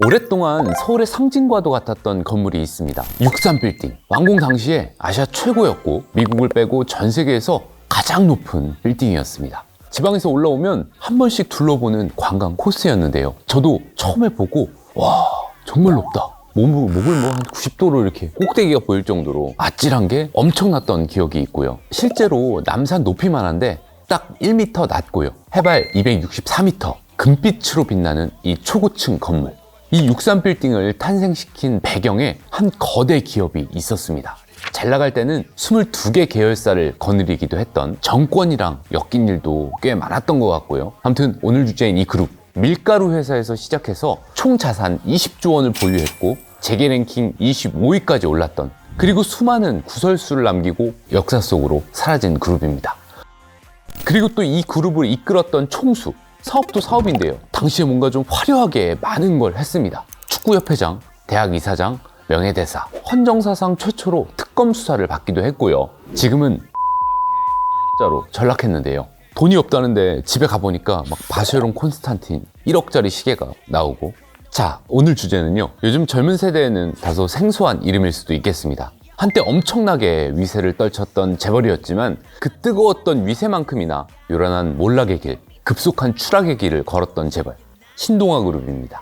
오랫동안 서울의 상징과도 같았던 건물이 있습니다. 63빌딩. 완공 당시에 아시아 최고였고 미국을 빼고 전 세계에서 가장 높은 빌딩이었습니다. 지방에서 올라오면 한 번씩 둘러보는 관광 코스였는데요. 저도 처음에 보고 와 정말 높다. 목을 한 90도로 이렇게 꼭대기가 보일 정도로 아찔한 게 엄청났던 기억이 있고요. 실제로 남산 높이만 한데 딱 1m 낮고요. 해발 264m. 금빛으로 빛나는 이 초고층 건물. 이 63빌딩을 탄생시킨 배경에 한 거대 기업이 있었습니다. 잘 나갈 때는 22개 계열사를 거느리기도 했던 정권이랑 엮인 일도 꽤 많았던 것 같고요. 아무튼 오늘 주제인 이 그룹, 밀가루 회사에서 시작해서 총 자산 20조 원을 보유했고 재계 랭킹 25위까지 올랐던, 그리고 수많은 구설수를 남기고 역사 속으로 사라진 그룹입니다. 그리고 또 이 그룹을 이끌었던 총수, 사업도 사업인데요. 당시에 뭔가 좀 화려하게 많은 걸 했습니다. 축구협회장, 대학 이사장, 명예대사, 헌정사상 최초로 특검 수사를 받기도 했고요. 지금은 자로 전락했는데요. 돈이 없다는데 집에 가보니까 막 바쉐론 콘스탄틴 1억짜리 시계가 나오고. 자, 오늘 주제는요. 요즘 젊은 세대에는 다소 생소한 이름일 수도 있겠습니다. 한때 엄청나게 위세를 떨쳤던 재벌이었지만 그 뜨거웠던 위세만큼이나 요란한 몰락의 길, 급속한 추락의 길을 걸었던 재벌, 신동아 그룹입니다.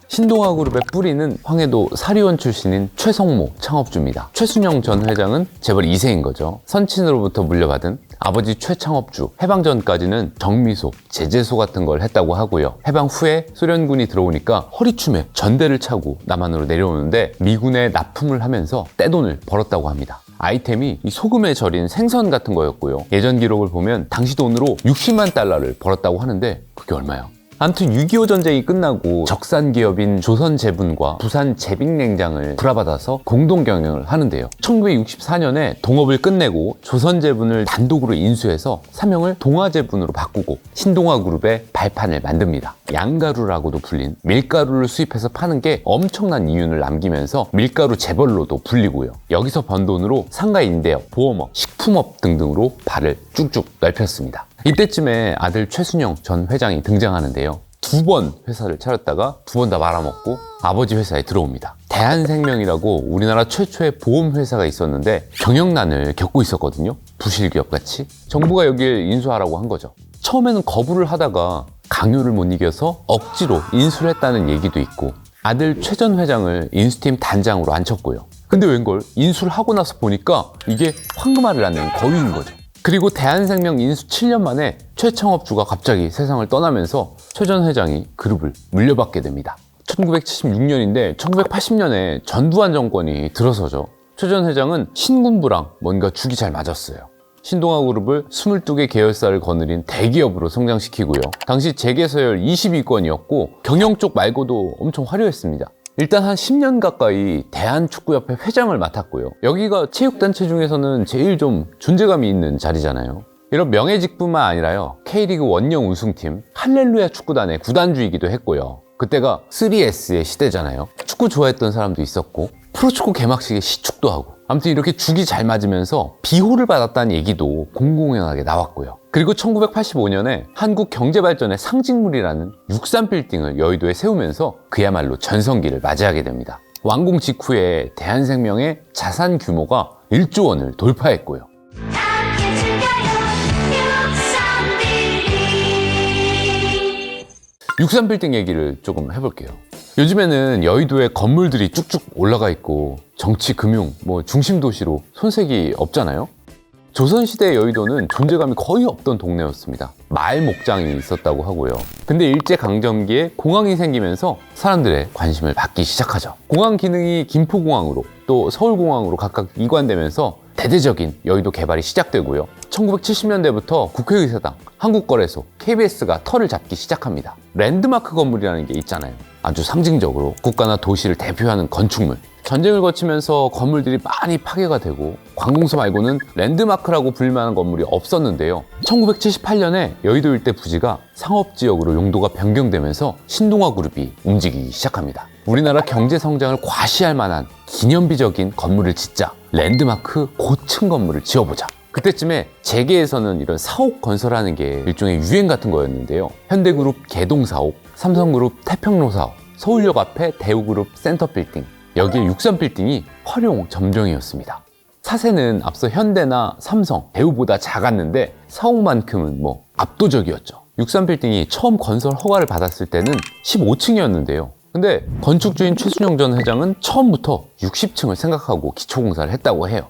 신동아 그룹의 뿌리는 황해도 사리원 출신인 최성모 창업주입니다. 최순영 전 회장은 재벌 2세인 거죠. 선친으로부터 물려받은 아버지 최창업주, 해방 전까지는 정미소, 제재소 같은 걸 했다고 하고요. 해방 후에 소련군이 들어오니까 허리춤에 전대를 차고 남한으로 내려오는데 미군에 납품을 하면서 떼돈을 벌었다고 합니다. 아이템이 이 소금에 절인 생선 같은 거였고요. 예전 기록을 보면 당시 돈으로 60만 달러를 벌었다고 하는데 그게 얼마야? 아무튼 6.25 전쟁이 끝나고 적산 기업인 조선제분과 부산제빙냉장을 불화받아서 공동 경영을 하는데요. 1964년에 동업을 끝내고 조선제분을 단독으로 인수해서 사명을 동아제분으로 바꾸고 신동아그룹의 발판을 만듭니다. 양가루라고도 불린 밀가루를 수입해서 파는 게 엄청난 이윤을 남기면서 밀가루 재벌로도 불리고요. 여기서 번 돈으로 상가 임대업, 보험업, 식품업 등등으로 발을 쭉쭉 넓혔습니다. 이때쯤에 아들 최순영 전 회장이 등장하는데요. 2번 회사를 차렸다가 2번 다 말아먹고 아버지 회사에 들어옵니다. 대한생명이라고 우리나라 최초의 보험회사가 있었는데 경영난을 겪고 있었거든요. 부실기업 같이. 정부가 여길 인수하라고 한 거죠. 처음에는 거부를 하다가 강요를 못 이겨서 억지로 인수를 했다는 얘기도 있고, 아들 최 전 회장을 인수팀 단장으로 앉혔고요. 근데 웬걸 인수를 하고 나서 보니까 이게 황금알을 낳는 거위인 거죠. 그리고 대한생명 인수 7년 만에 최창업주가 갑자기 세상을 떠나면서 최 전 회장이 그룹을 물려받게 됩니다. 1976년인데 1980년에 전두환 정권이 들어서죠. 최 전 회장은 신군부랑 뭔가 죽이 잘 맞았어요. 신동아 그룹을 22개 계열사를 거느린 대기업으로 성장시키고요. 당시 재계서열 20위권이었고 경영 쪽 말고도 엄청 화려했습니다. 일단 한 10년 가까이 대한축구협회 회장을 맡았고요. 여기가 체육단체 중에서는 제일 좀 존재감이 있는 자리잖아요. 이런 명예직뿐만 아니라요, K리그 원년 우승팀 할렐루야 축구단의 구단주이기도 했고요. 그때가 3S의 시대잖아요. 축구 좋아했던 사람도 있었고 프로축구 개막식에 시축도 하고, 아무튼 이렇게 죽이 잘 맞으면서 비호를 받았다는 얘기도 공공연하게 나왔고요. 그리고 1985년에 한국 경제발전의 상징물이라는 63빌딩을 여의도에 세우면서 그야말로 전성기를 맞이하게 됩니다. 완공 직후에 대한생명의 자산 규모가 1조 원을 돌파했고요. 63빌딩 얘기를 조금 해볼게요. 요즘에는 여의도에 건물들이 쭉쭉 올라가 있고 정치, 금융, 중심 도시로 손색이 없잖아요. 조선시대 여의도는 존재감이 거의 없던 동네였습니다. 마을 목장이 있었다고 하고요. 근데 일제강점기에 공항이 생기면서 사람들의 관심을 받기 시작하죠. 공항 기능이 김포공항으로 또 서울공항으로 각각 이관되면서 대대적인 여의도 개발이 시작되고요. 1970년대부터 국회의사당, 한국거래소, KBS가 털을 잡기 시작합니다. 랜드마크 건물이라는 게 있잖아요. 아주 상징적으로 국가나 도시를 대표하는 건축물. 전쟁을 거치면서 건물들이 많이 파괴가 되고 관공서 말고는 랜드마크라고 불릴만한 건물이 없었는데요. 1978년에 여의도 일대 부지가 상업지역으로 용도가 변경되면서 신동아그룹이 움직이기 시작합니다. 우리나라 경제성장을 과시할 만한 기념비적인 건물을 짓자, 랜드마크 고층 건물을 지어보자. 그때쯤에 재계에서는 이런 사옥 건설하는 게 일종의 유행 같은 거였는데요. 현대그룹 개동사옥, 삼성그룹 태평로 사옥, 서울역 앞에 대우그룹 센터빌딩, 여기에 63빌딩이 활용 점정이었습니다. 사세는 앞서 현대나 삼성, 대우보다 작았는데 사옥만큼은 압도적이었죠. 63빌딩이 처음 건설 허가를 받았을 때는 15층이었는데요. 근데 건축주인 최순영 전 회장은 처음부터 60층을 생각하고 기초공사를 했다고 해요.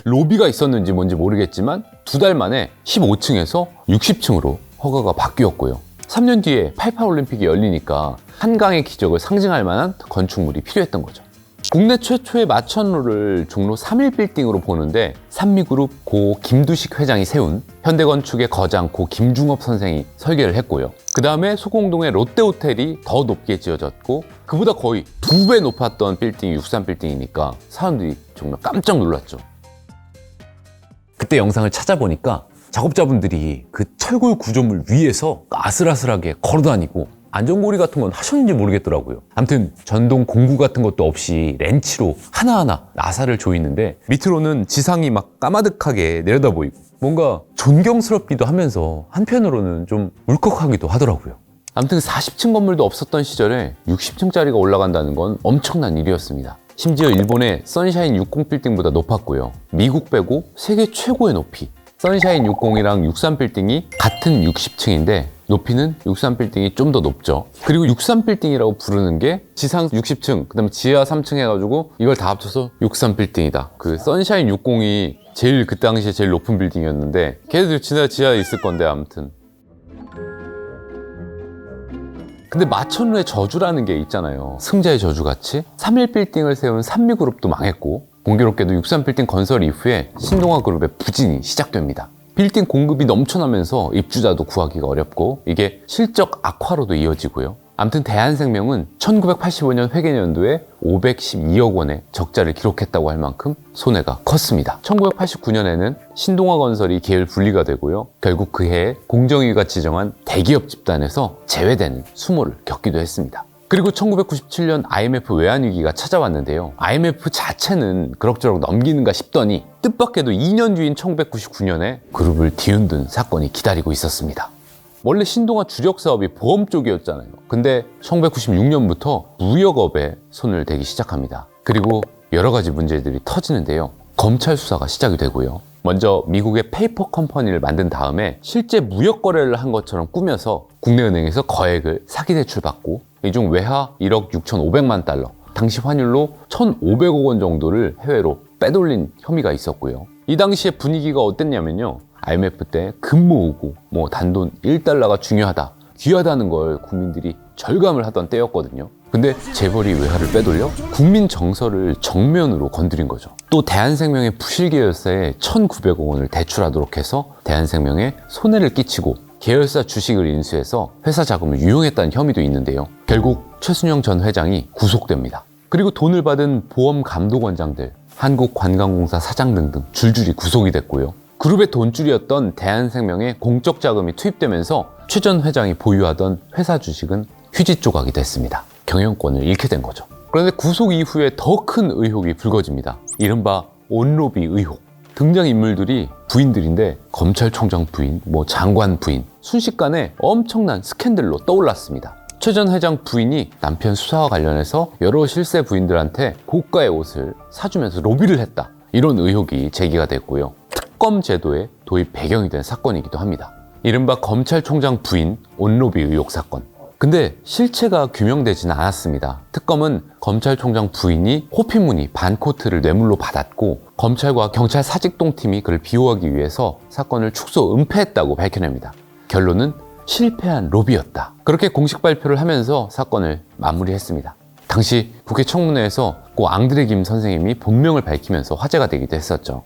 로비가 있었는지 뭔지 모르겠지만 2달 만에 15층에서 60층으로 허가가 바뀌었고요. 3년 뒤에 88 올림픽이 열리니까 한강의 기적을 상징할 만한 건축물이 필요했던 거죠. 국내 최초의 마천루를 종로 3.1빌딩으로 보는데 산미그룹 고 김두식 회장이 세운, 현대건축의 거장 고 김중업 선생이 설계를 했고요. 그 다음에 소공동의 롯데호텔이 더 높게 지어졌고 그보다 거의 2배 높았던 빌딩이 63빌딩이니까 사람들이 정말 깜짝 놀랐죠. 그때 영상을 찾아보니까 작업자분들이 그 철골 구조물 위에서 아슬아슬하게 걸어다니고 안전고리 같은 건 하셨는지 모르겠더라고요. 아무튼 전동 공구 같은 것도 없이 렌치로 하나하나 나사를 조이는데 밑으로는 지상이 막 까마득하게 내려다 보이고 뭔가 존경스럽기도 하면서 한편으로는 좀 울컥하기도 하더라고요. 아무튼 40층 건물도 없었던 시절에 60층짜리가 올라간다는 건 엄청난 일이었습니다. 심지어 일본의 선샤인 60빌딩보다 높았고요. 미국 빼고 세계 최고의 높이. 선샤인 60이랑 63빌딩이 같은 60층인데 높이는 63빌딩이 좀 더 높죠. 그리고 63빌딩이라고 부르는 게 지상 60층, 그 다음에 지하 3층 해가지고 이걸 다 합쳐서 63빌딩이다. 그 선샤인 60이 제일 그 당시에 제일 높은 빌딩이었는데 걔네들 지하에 있을 건데 아무튼. 근데 마천루의 저주라는 게 있잖아요. 승자의 저주같이 3.1빌딩을 세운 산미그룹도 망했고 공교롭게도 63빌딩 건설 이후에 신동아그룹의 부진이 시작됩니다. 빌딩 공급이 넘쳐나면서 입주자도 구하기가 어렵고 이게 실적 악화로도 이어지고요. 아무튼 대한생명은 1985년 회계연도에 512억 원의 적자를 기록했다고 할 만큼 손해가 컸습니다. 1989년에는 신동아건설이 계열 분리가 되고요. 결국 그 해에 공정위가 지정한 대기업 집단에서 제외되는 수모를 겪기도 했습니다. 그리고 1997년 IMF 외환위기가 찾아왔는데요. IMF 자체는 그럭저럭 넘기는가 싶더니 뜻밖에도 2년 뒤인 1999년에 그룹을 뒤흔든 사건이 기다리고 있었습니다. 원래 신동아 주력 사업이 보험 쪽이었잖아요. 근데 1996년부터 무역업에 손을 대기 시작합니다. 그리고 여러 가지 문제들이 터지는데요. 검찰 수사가 시작이 되고요. 먼저 미국의 페이퍼 컴퍼니를 만든 다음에 실제 무역 거래를 한 것처럼 꾸며서 국내은행에서 거액을 사기 대출받고 이 중 외화 1억 6,500만 달러, 당시 환율로 1,500억 원 정도를 해외로 빼돌린 혐의가 있었고요. 이 당시에 분위기가 어땠냐면요. IMF 때 금 모으고 단돈 1달러가 중요하다, 귀하다는 걸 국민들이 절감을 하던 때였거든요. 근데 재벌이 외화를 빼돌려 국민 정서를 정면으로 건드린 거죠. 또 대한생명의 부실 계열사에 1,900억 원을 대출하도록 해서 대한생명에 손해를 끼치고 계열사 주식을 인수해서 회사 자금을 유용했다는 혐의도 있는데요. 결국 최순영 전 회장이 구속됩니다. 그리고 돈을 받은 보험 감독원장들, 한국관광공사 사장 등등 줄줄이 구속이 됐고요. 그룹의 돈줄이었던 대한생명에 공적 자금이 투입되면서 최 전 회장이 보유하던 회사 주식은 휴지 조각이 됐습니다. 경영권을 잃게 된 거죠. 그런데 구속 이후에 더 큰 의혹이 불거집니다. 이른바 온로비 의혹. 등장인물들이 부인들인데 검찰총장 부인, 장관 부인, 순식간에 엄청난 스캔들로 떠올랐습니다. 최 전 회장 부인이 남편 수사와 관련해서 여러 실세 부인들한테 고가의 옷을 사주면서 로비를 했다, 이런 의혹이 제기가 됐고요. 특검 제도의 도입 배경이 된 사건이기도 합니다. 이른바 검찰총장 부인 온로비 의혹 사건. 근데 실체가 규명되지는 않았습니다. 특검은 검찰총장 부인이 호피무늬 반코트를 뇌물로 받았고 검찰과 경찰 사직동팀이 그를 비호하기 위해서 사건을 축소 은폐했다고 밝혀냅니다. 결론은 실패한 로비였다. 그렇게 공식 발표를 하면서 사건을 마무리했습니다. 당시 국회 청문회에서 고 앙드레 김 선생님이 본명을 밝히면서 화제가 되기도 했었죠.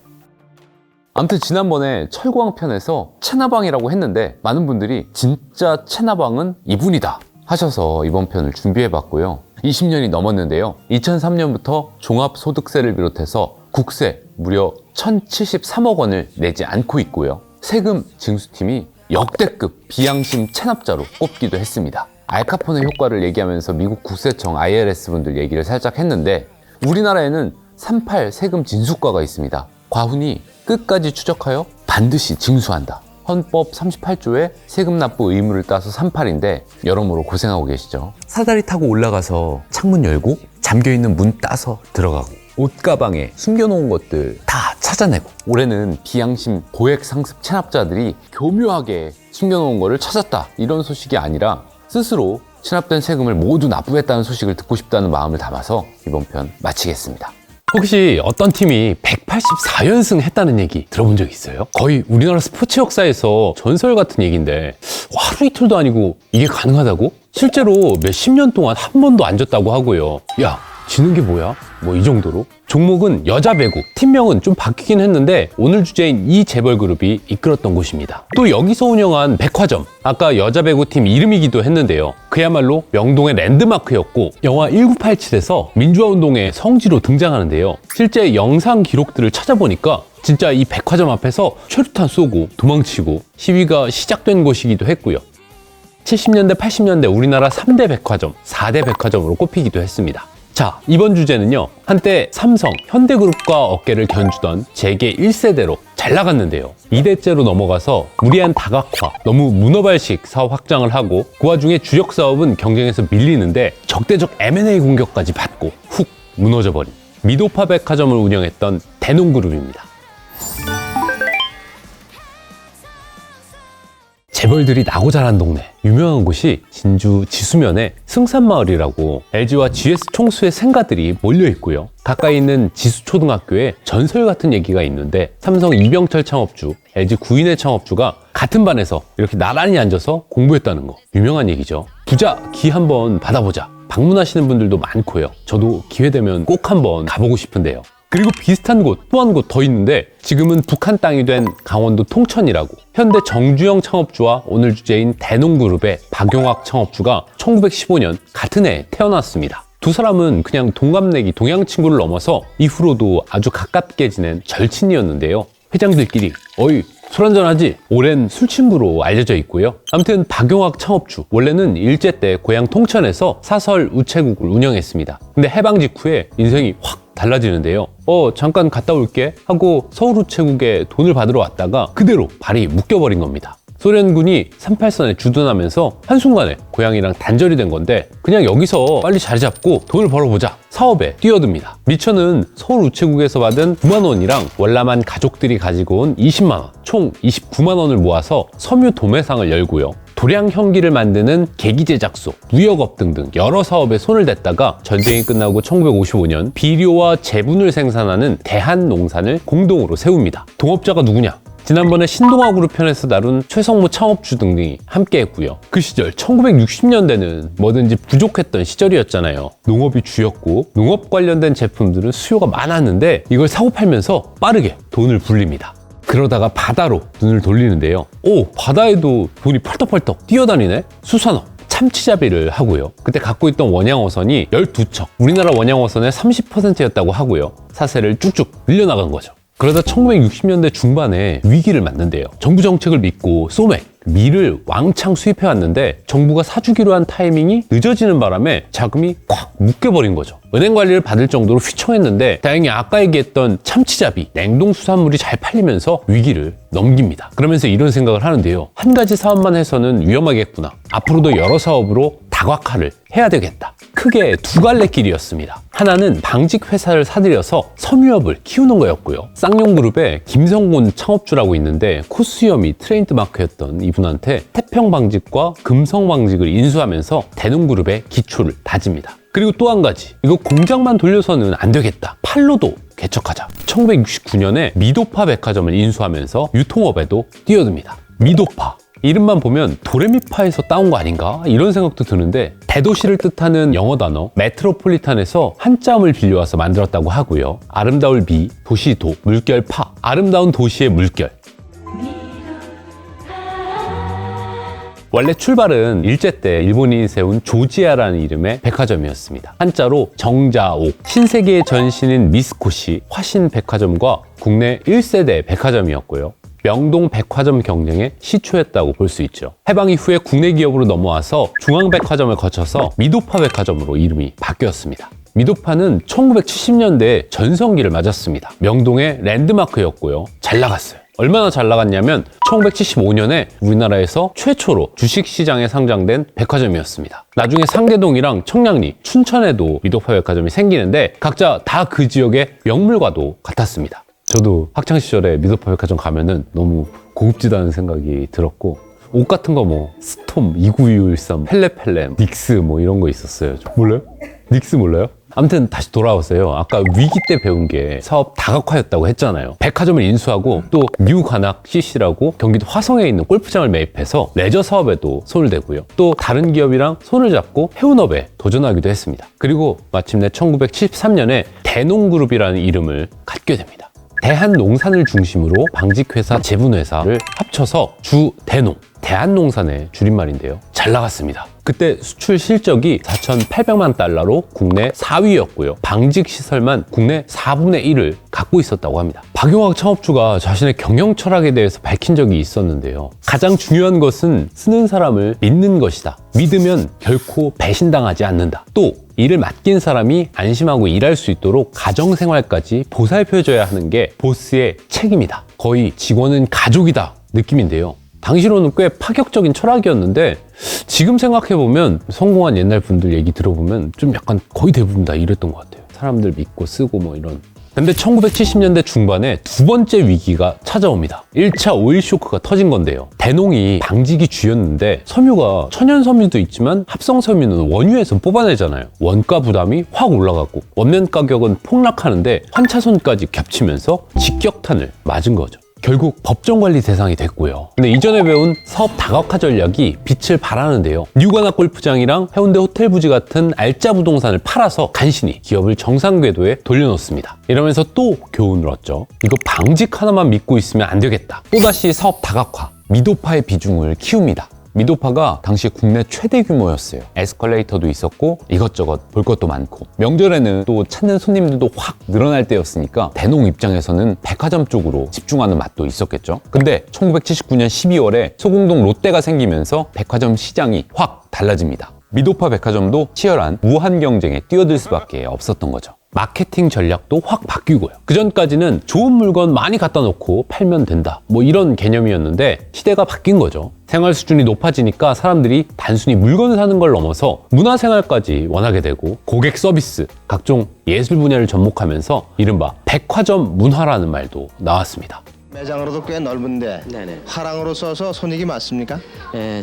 아무튼 지난번에 철광 편에서 채나방이라고 했는데 많은 분들이 진짜 채나방은 이분이다 하셔서 이번 편을 준비해봤고요. 20년이 넘었는데요. 2003년부터 종합소득세를 비롯해서 국세 무려 1,073억 원을 내지 않고 있고요. 세금 징수팀이 역대급 비양심 체납자로 꼽기도 했습니다. 알카포네 효과를 얘기하면서 미국 국세청 IRS 분들 얘기를 살짝 했는데 우리나라에는 38 세금 진수과가 있습니다. 과훈이 끝까지 추적하여 반드시 징수한다. 헌법 38조에 세금 납부 의무를 따서 38인데 여러모로 고생하고 계시죠. 사다리 타고 올라가서 창문 열고 잠겨있는 문 따서 들어가고 옷가방에 숨겨놓은 것들 다 찾아내고 올해는 비양심 고액 상습 체납자들이 교묘하게 숨겨놓은 거를 찾았다 이런 소식이 아니라 스스로 체납된 세금을 모두 납부했다는 소식을 듣고 싶다는 마음을 담아서 이번 편 마치겠습니다. 혹시 어떤 팀이 184연승 했다는 얘기 들어본 적 있어요? 거의 우리나라 스포츠 역사에서 전설 같은 얘기인데 하루 이틀도 아니고 이게 가능하다고? 실제로 몇십 년 동안 한 번도 안 졌다고 하고요. 야, 지는 게 뭐야? 뭐 이 정도로? 종목은 여자 배구, 팀명은 좀 바뀌긴 했는데 오늘 주제인 이 재벌 그룹이 이끌었던 곳입니다. 또 여기서 운영한 백화점, 아까 여자 배구팀 이름이기도 했는데요. 그야말로 명동의 랜드마크였고 영화 1987에서 민주화운동의 성지로 등장하는데요. 실제 영상 기록들을 찾아보니까 진짜 이 백화점 앞에서 최루탄 쏘고 도망치고 시위가 시작된 곳이기도 했고요. 70년대, 80년대 우리나라 3대 백화점, 4대 백화점으로 꼽히기도 했습니다. 자, 이번 주제는요. 한때 삼성, 현대그룹과 어깨를 견주던 재계 1세대로 잘 나갔는데요. 2대째로 넘어가서 무리한 다각화, 너무 문어발식 사업 확장을 하고 그 와중에 주력 사업은 경쟁에서 밀리는데 적대적 M&A 공격까지 받고 훅 무너져버린 미도파 백화점을 운영했던 대농그룹입니다. 재벌들이 나고 자란 동네, 유명한 곳이 진주 지수면의 승산마을이라고 LG와 GS 총수의 생가들이 몰려있고요. 가까이 있는 지수초등학교에 전설 같은 얘기가 있는데 삼성 이병철 창업주, LG 구인의 창업주가 같은 반에서 이렇게 나란히 앉아서 공부했다는 거 유명한 얘기죠. 부자 기 한번 받아보자 방문하시는 분들도 많고요. 저도 기회되면 꼭 한번 가보고 싶은데요. 그리고 비슷한 곳, 또 한 곳 더 있는데 지금은 북한 땅이 된 강원도 통천이라고 현대 정주영 창업주와 오늘 주제인 대농그룹의 박용학 창업주가 1915년 같은 해에 태어났습니다. 두 사람은 그냥 동갑내기 동양 친구를 넘어서 이후로도 아주 가깝게 지낸 절친이었는데요. 회장들끼리 어이 술 한잔하지? 오랜 술친구로 알려져 있고요. 아무튼 박용학 창업주 원래는 일제 때 고향 통천에서 사설 우체국을 운영했습니다. 근데 해방 직후에 인생이 확 달라지는데요. 잠깐 갔다 올게 하고 서울 우체국에 돈을 받으러 왔다가 그대로 발이 묶여버린 겁니다. 소련군이 38선에 주둔하면서 한순간에 고향이랑 단절이 된 건데 그냥 여기서 빨리 자리 잡고 돈을 벌어보자 사업에 뛰어듭니다. 미처는 서울 우체국에서 받은 9만 원이랑 월남한 가족들이 가지고 온 20만 원, 총 29만 원을 모아서 섬유 도매상을 열고요. 도량 형기를 만드는 계기 제작소, 무역업 등등 여러 사업에 손을 댔다가 전쟁이 끝나고 1955년 비료와 제분을 생산하는 대한농산을 공동으로 세웁니다. 동업자가 누구냐? 지난번에 신동아그룹 편에서 다룬 최성모 창업주 등등이 함께했고요. 그 시절 1960년대는 뭐든지 부족했던 시절이었잖아요. 농업이 주였고 농업 관련된 제품들은 수요가 많았는데 이걸 사고 팔면서 빠르게 돈을 불립니다. 그러다가 바다로 눈을 돌리는데요. 바다에도 돈이 펄떡펄떡 뛰어다니네? 수산업, 참치잡이를 하고요. 그때 갖고 있던 원양어선이 12척, 우리나라 원양어선의 30%였다고 하고요. 사세를 쭉쭉 늘려나간 거죠. 그러다 1960년대 중반에 위기를 맞는데요. 정부 정책을 믿고 소맥, 밀을 왕창 수입해왔는데 정부가 사주기로 한 타이밍이 늦어지는 바람에 자금이 콱 묶여버린 거죠. 은행 관리를 받을 정도로 휘청했는데 다행히 아까 얘기했던 참치잡이, 냉동 수산물이 잘 팔리면서 위기를 넘깁니다. 그러면서 이런 생각을 하는데요. 한 가지 사업만 해서는 위험하겠구나. 앞으로도 여러 사업으로 다각화를 해야 되겠다. 크게 두 갈래 길이었습니다. 하나는 방직 회사를 사들여서 섬유업을 키우는 거였고요. 쌍용그룹에 김성곤 창업주라고 있는데 코수염이 트레이드 마크였던 이분한테 태평방직과 금성방직을 인수하면서 대농그룹의 기초를 다집니다. 그리고 또 한 가지, 이거 공장만 돌려서는 안 되겠다. 팔로도 개척하자. 1969년에 미도파 백화점을 인수하면서 유통업에도 뛰어듭니다. 미도파. 이름만 보면 도레미파에서 따온 거 아닌가? 이런 생각도 드는데 대도시를 뜻하는 영어 단어 메트로폴리탄에서 한자음을 빌려와서 만들었다고 하고요. 아름다울 미, 도시 도, 물결 파, 아름다운 도시의 물결. 원래 출발은 일제 때 일본인이 세운 조지아라는 이름의 백화점이었습니다. 한자로 정자옥, 신세계의 전신인 미스코시 화신 백화점과 국내 1세대 백화점이었고요. 명동 백화점 경쟁의 시초였다고 볼 수 있죠. 해방 이후에 국내 기업으로 넘어와서 중앙백화점을 거쳐서 미도파 백화점으로 이름이 바뀌었습니다. 미도파는 1970년대에 전성기를 맞았습니다. 명동의 랜드마크였고요. 잘 나갔어요. 얼마나 잘 나갔냐면 1975년에 우리나라에서 최초로 주식시장에 상장된 백화점이었습니다. 나중에 상계동이랑 청량리, 춘천에도 미도파 백화점이 생기는데 각자 다 그 지역의 명물과도 같았습니다. 저도 학창시절에 미도파 백화점 가면은 너무 고급지다는 생각이 들었고 옷 같은 거 뭐 스톰, 29213, 펠레펠레, 닉스 뭐 이런 거 있었어요. 몰라요? 닉스 몰라요? 아무튼 다시 돌아왔어요. 아까 위기 때 배운 게 사업 다각화였다고 했잖아요. 백화점을 인수하고 또 뉴관악 CC라고 경기도 화성에 있는 골프장을 매입해서 레저 사업에도 손을 대고요. 또 다른 기업이랑 손을 잡고 해운업에 도전하기도 했습니다. 그리고 마침내 1973년에 대농그룹이라는 이름을 갖게 됩니다. 대한농산을 중심으로 방직회사, 제분회사를 합쳐서 주대농, 대한농산의 줄임말인데요. 잘 나갔습니다. 그때 수출 실적이 4,800만 달러로 국내 4위였고요. 방직 시설만 국내 4분의 1을 갖고 있었다고 합니다. 박용학 창업주가 자신의 경영 철학에 대해서 밝힌 적이 있었는데요. 가장 중요한 것은 쓰는 사람을 믿는 것이다. 믿으면 결코 배신당하지 않는다. 또 일을 맡긴 사람이 안심하고 일할 수 있도록 가정생활까지 보살펴줘야 하는 게 보스의 책임이다. 거의 직원은 가족이다 느낌인데요. 당시로는 꽤 파격적인 철학이었는데 지금 생각해보면 성공한 옛날 분들 얘기 들어보면 좀 약간 거의 대부분 다 이랬던 것 같아요. 사람들 믿고 쓰고 뭐 이런. 근데 1970년대 중반에 두 번째 위기가 찾아옵니다. 1차 오일 쇼크가 터진 건데요. 대농이 방직이 주였는데 섬유가 천연 섬유도 있지만 합성 섬유는 원유에서 뽑아내잖아요. 원가 부담이 확 올라가고 원면 가격은 폭락하는데 환차손까지 겹치면서 직격탄을 맞은 거죠. 결국 법정관리 대상이 됐고요. 근데 이전에 배운 사업 다각화 전략이 빛을 발하는데요. 뉴관악 골프장이랑 해운대 호텔 부지 같은 알짜 부동산을 팔아서 간신히 기업을 정상 궤도에 돌려놓습니다. 이러면서 또 교훈을 얻죠. 이거 방직 하나만 믿고 있으면 안 되겠다. 또다시 사업 다각화, 미도파의 비중을 키웁니다. 미도파가 당시 국내 최대 규모였어요. 에스컬레이터도 있었고 이것저것 볼 것도 많고 명절에는 또 찾는 손님들도 확 늘어날 때였으니까 대농 입장에서는 백화점 쪽으로 집중하는 맛도 있었겠죠. 근데 1979년 12월에 소공동 롯데가 생기면서 백화점 시장이 확 달라집니다. 미도파 백화점도 치열한 무한 경쟁에 뛰어들 수밖에 없었던 거죠. 마케팅 전략도 확 바뀌고요. 그전까지는 좋은 물건 많이 갖다 놓고 팔면 된다. 뭐 이런 개념이었는데 시대가 바뀐 거죠. 생활 수준이 높아지니까 사람들이 단순히 물건 사는 걸 넘어서 문화생활까지 원하게 되고 고객 서비스, 각종 예술 분야를 접목하면서 이른바 백화점 문화라는 말도 나왔습니다. 매장으로도 꽤 넓은데 네네. 화랑으로 써서 손익이 맞습니까?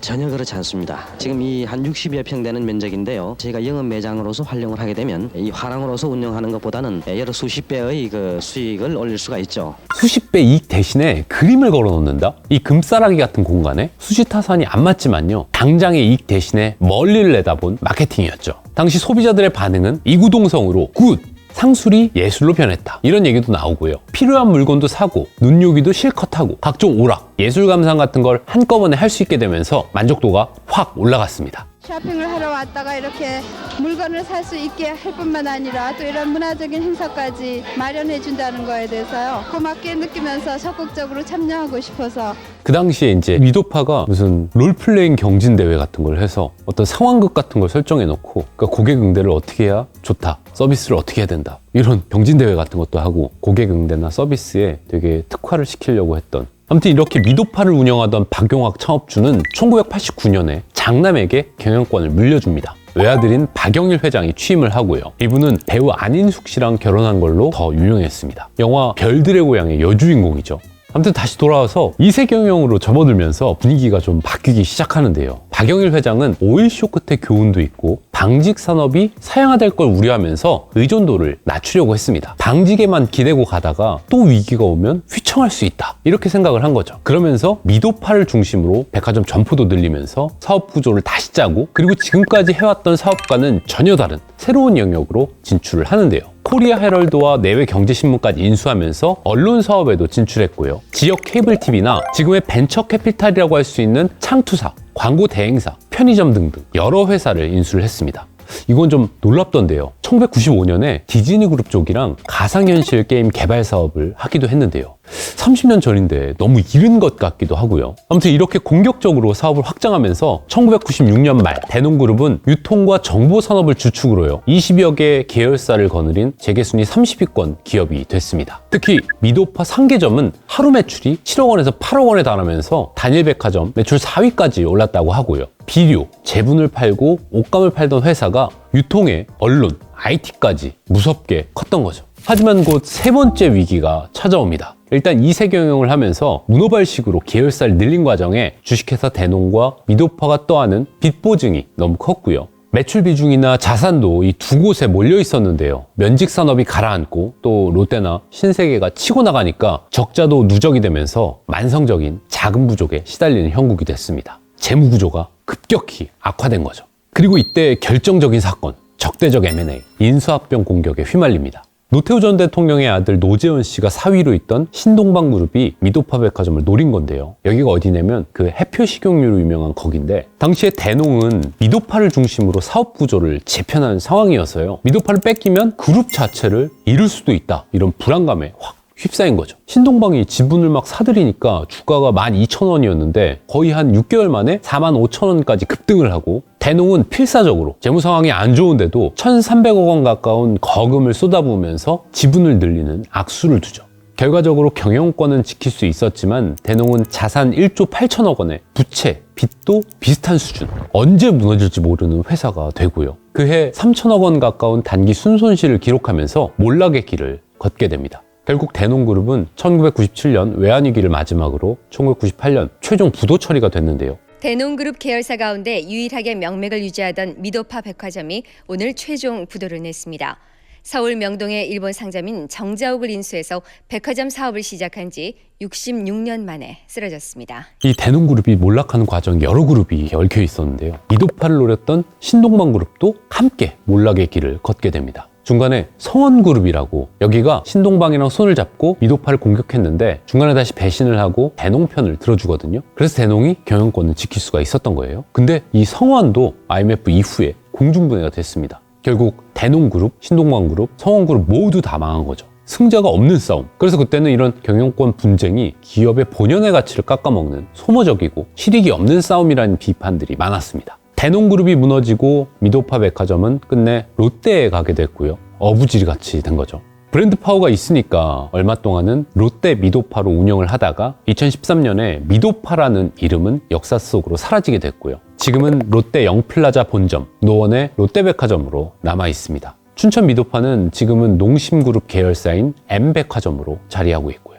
전혀 그렇지 않습니다. 지금 이 한 60여 평 되는 면적인데요. 저희가 영업 매장으로서 활용을 하게 되면 이 화랑으로서 운영하는 것보다는 여러 수십 배의 그 수익을 올릴 수가 있죠. 수십 배 이익 대신에 그림을 걸어 놓는다? 이 금싸라기 같은 공간에 수지타산이 안 맞지만요. 당장의 이익 대신에 멀리를 내다본 마케팅이었죠. 당시 소비자들의 반응은 이구동성으로 굿! 상술이 예술로 변했다. 이런 얘기도 나오고요. 필요한 물건도 사고 눈요기도 실컷 하고 각종 오락, 예술 감상 같은 걸 한꺼번에 할 수 있게 되면서 만족도가 확 올라갔습니다. 쇼핑을 하러 왔다가 이렇게 물건을 살 수 있게 할 뿐만 아니라 또 이런 문화적인 행사까지 마련해 준다는 거에 대해서요. 고맙게 느끼면서 적극적으로 참여하고 싶어서 그 당시에 이제 미도파가 무슨 롤플레잉 경진대회 같은 걸 해서 어떤 상황극 같은 걸 설정해 놓고 그러니까 고객 응대를 어떻게 해야 좋다. 서비스를 어떻게 해야 된다. 이런 경진대회 같은 것도 하고 고객 응대나 서비스에 되게 특화를 시키려고 했던 아무튼 이렇게 미도파를 운영하던 박용학 창업주는 1989년에 장남에게 경영권을 물려줍니다. 외아들인 박영일 회장이 취임을 하고요. 이분은 배우 안인숙 씨랑 결혼한 걸로 더 유명했습니다. 영화 별들의 고향의 여주인공이죠. 아무튼 다시 돌아와서 이세 경영으로 접어들면서 분위기가 좀 바뀌기 시작하는데요. 박영일 회장은 오일쇼 끝에 교훈도 있고 방직 산업이 사양화될 걸 우려하면서 의존도를 낮추려고 했습니다. 방직에만 기대고 가다가 또 위기가 오면 휘청할 수 있다. 이렇게 생각을 한 거죠. 그러면서 미도파를 중심으로 백화점 점포도 늘리면서 사업 구조를 다시 짜고 그리고 지금까지 해왔던 사업과는 전혀 다른 새로운 영역으로 진출을 하는데요. 코리아 헤럴드와 내외 경제신문까지 인수하면서 언론 사업에도 진출했고요. 지역 케이블 TV나 지금의 벤처 캐피탈이라고 할 수 있는 창투사, 광고 대행사, 편의점 등등 여러 회사를 인수를 했습니다. 이건 좀 놀랍던데요. 1995년에 디즈니 그룹 쪽이랑 가상현실 게임 개발 사업을 하기도 했는데요. 30년 전인데 너무 이른 것 같기도 하고요. 아무튼 이렇게 공격적으로 사업을 확장하면서 1996년 말 대농그룹은 유통과 정보 산업을 주축으로요 20여 개 계열사를 거느린 재계순위 30위권 기업이 됐습니다. 특히 미도파 상계점은 하루 매출이 7억 원에서 8억 원에 달하면서 단일백화점 매출 4위까지 올랐다고 하고요. 비료, 제분을 팔고 옷감을 팔던 회사가 유통에 언론, IT까지 무섭게 컸던 거죠. 하지만 곧 세 번째 위기가 찾아옵니다. 일단 2세 경영을 하면서 문어발식으로 계열사를 늘린 과정에 주식회사 대농과 미도파가 떠안은 빚 보증이 너무 컸고요. 매출 비중이나 자산도 이 두 곳에 몰려 있었는데요. 면직 산업이 가라앉고 또 롯데나 신세계가 치고 나가니까 적자도 누적이 되면서 만성적인 자금 부족에 시달리는 형국이 됐습니다. 재무 구조가 급격히 악화된 거죠. 그리고 이때 결정적인 사건, 적대적 M&A, 인수합병 공격에 휘말립니다. 노태우 전 대통령의 아들 노재현 씨가 사위로 있던 신동방그룹이 미도파 백화점을 노린 건데요. 여기가 어디냐면 그 해표 식용유로 유명한 거긴데 당시에 대농은 미도파를 중심으로 사업 구조를 재편한 상황이어서요. 미도파를 뺏기면 그룹 자체를 잃을 수도 있다. 이런 불안감에 확 휩싸인 거죠. 신동방이 지분을 막 사들이니까 주가가 12,000원이었는데 거의 한 6개월 만에 45,000원까지 급등을 하고 대농은 필사적으로 재무 상황이 안 좋은데도 1,300억 원 가까운 거금을 쏟아부으면서 지분을 늘리는 악수를 두죠. 결과적으로 경영권은 지킬 수 있었지만 대농은 자산 1조 8천억 원에 부채, 빚도 비슷한 수준, 언제 무너질지 모르는 회사가 되고요. 그해 3천억 원 가까운 단기 순손실을 기록하면서 몰락의 길을 걷게 됩니다. 결국 대농그룹은 1997년 외환위기를 마지막으로 1998년 최종 부도 처리가 됐는데요. 대농그룹 계열사 가운데 유일하게 명맥을 유지하던 미도파 백화점이 오늘 최종 부도를 냈습니다. 서울 명동의 일본 상점인 정자욱을 인수해서 백화점 사업을 시작한 지 66년 만에 쓰러졌습니다. 이 대농그룹이 몰락하는 과정에 여러 그룹이 얽혀 있었는데요. 미도파를 노렸던 신동방그룹도 함께 몰락의 길을 걷게 됩니다. 중간에 성원그룹이라고, 여기가 신동방이랑 손을 잡고 미도파를 공격했는데 중간에 다시 배신을 하고 대농 편을 들어주거든요. 그래서 대농이 경영권을 지킬 수가 있었던 거예요. 근데 이 성원도 IMF 이후에 공중분해가 됐습니다. 결국 대농그룹, 신동방그룹, 성원그룹 모두 다 망한 거죠. 승자가 없는 싸움. 그래서 그때는 이런 경영권 분쟁이 기업의 본연의 가치를 깎아먹는 소모적이고 실익이 없는 싸움이라는 비판들이 많았습니다. 대농그룹이 무너지고 미도파 백화점은 끝내 롯데에 가게 됐고요. 어부지리같이 된 거죠. 브랜드 파워가 있으니까 얼마 동안은 롯데 미도파로 운영을 하다가 2013년에 미도파라는 이름은 역사 속으로 사라지게 됐고요. 지금은 롯데 영플라자 본점, 노원의 롯데백화점으로 남아 있습니다. 춘천 미도파는 지금은 농심그룹 계열사인 M백화점으로 자리하고 있고요.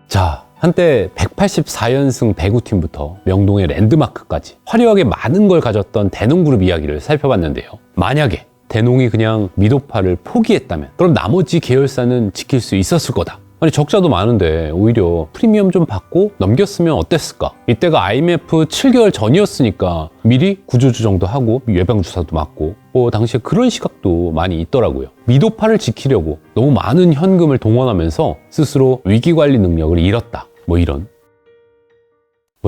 자, 한때 184연승 배구팀부터 명동의 랜드마크까지 화려하게 많은 걸 가졌던 대농그룹 이야기를 살펴봤는데요. 만약에 대농이 그냥 미도파를 포기했다면 그럼 나머지 계열사는 지킬 수 있었을 거다. 아니 적자도 많은데 오히려 프리미엄 좀 받고 넘겼으면 어땠을까? 이때가 IMF 7개월 전이었으니까 미리 구조조정도 하고 예방주사도 맞고 당시에 그런 시각도 많이 있더라고요. 미도파를 지키려고 너무 많은 현금을 동원하면서 스스로 위기관리 능력을 잃었다. 이런.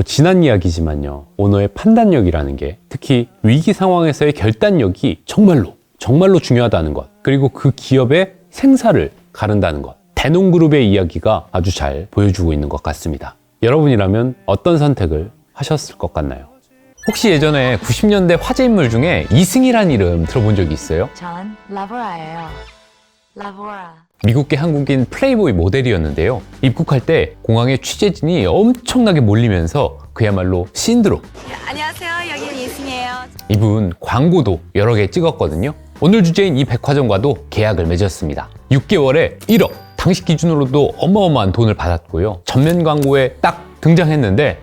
지난 이야기지만요. 오너의 판단력이라는 게 특히 위기 상황에서의 결단력이 정말로 중요하다는 것. 그리고 그 기업의 생사를 가른다는 것. 대농그룹의 이야기가 아주 잘 보여주고 있는 것 같습니다. 여러분이라면 어떤 선택을 하셨을 것 같나요? 혹시 예전에 90년대 화제 인물 중에 이승이란 이름 들어본 적이 있어요? 전 라보라예요. 라보라. 미국계 한국인 플레이보이 모델이었는데요. 입국할 때 공항에 취재진이 엄청나게 몰리면서 그야말로 신드롬. 안녕하세요. 여기는 이승이에요. 이분 광고도 여러 개 찍었거든요. 오늘 주제인 이 백화점과도 계약을 맺었습니다. 6개월에 1억. 당시 기준으로도 어마어마한 돈을 받았고요. 전면 광고에 딱 등장했는데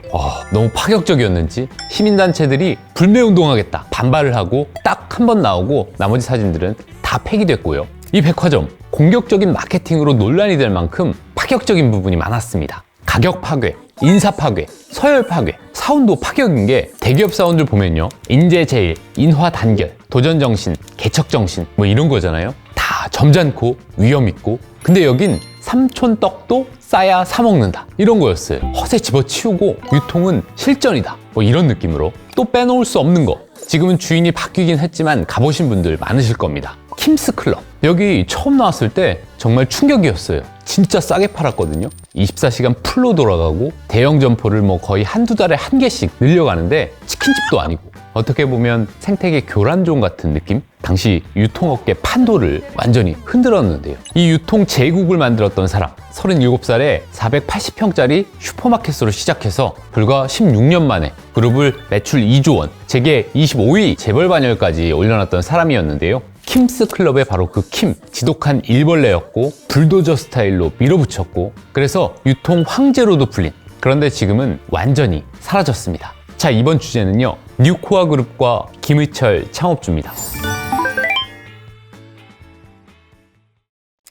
너무 파격적이었는지 시민단체들이 불매운동하겠다 반발을 하고 딱 한 번 나오고 나머지 사진들은 다 폐기됐고요. 이 백화점 공격적인 마케팅으로 논란이 될 만큼 파격적인 부분이 많았습니다. 가격 파괴, 인사 파괴, 서열 파괴, 사운도 파격인 게 대기업 사운드를 보면요. 인재제일, 인화단결, 도전정신, 개척정신 이런 거잖아요. 다 점잖고 위험 있고 근데 여긴 삼촌떡도 싸야 사먹는다 이런 거였어요. 허세 집어치우고 유통은 실전이다 이런 느낌으로 또 빼놓을 수 없는 거 지금은 주인이 바뀌긴 했지만 가보신 분들 많으실 겁니다. 킴스클럽. 여기 처음 나왔을 때 정말 충격이었어요. 진짜 싸게 팔았거든요. 24시간 풀로 돌아가고 대형 점포를 뭐 거의 한두 달에 한 개씩 늘려가는데 치킨집도 아니고 어떻게 보면 생태계 교란종 같은 느낌? 당시 유통업계 판도를 완전히 흔들었는데요. 이 유통 제국을 만들었던 사람, 37살에 480평짜리 슈퍼마켓으로 시작해서 불과 16년 만에 그룹을 매출 2조 원, 재계 25위 재벌 반열까지 올려놨던 사람이었는데요. 킴스클럽의 바로 그 킴, 지독한 일벌레였고 불도저 스타일로 밀어붙였고 그래서 유통 황제로도 불린, 그런데 지금은 완전히 사라졌습니다. 자, 이번 주제는요, 뉴코아 그룹과 김의철 창업주입니다.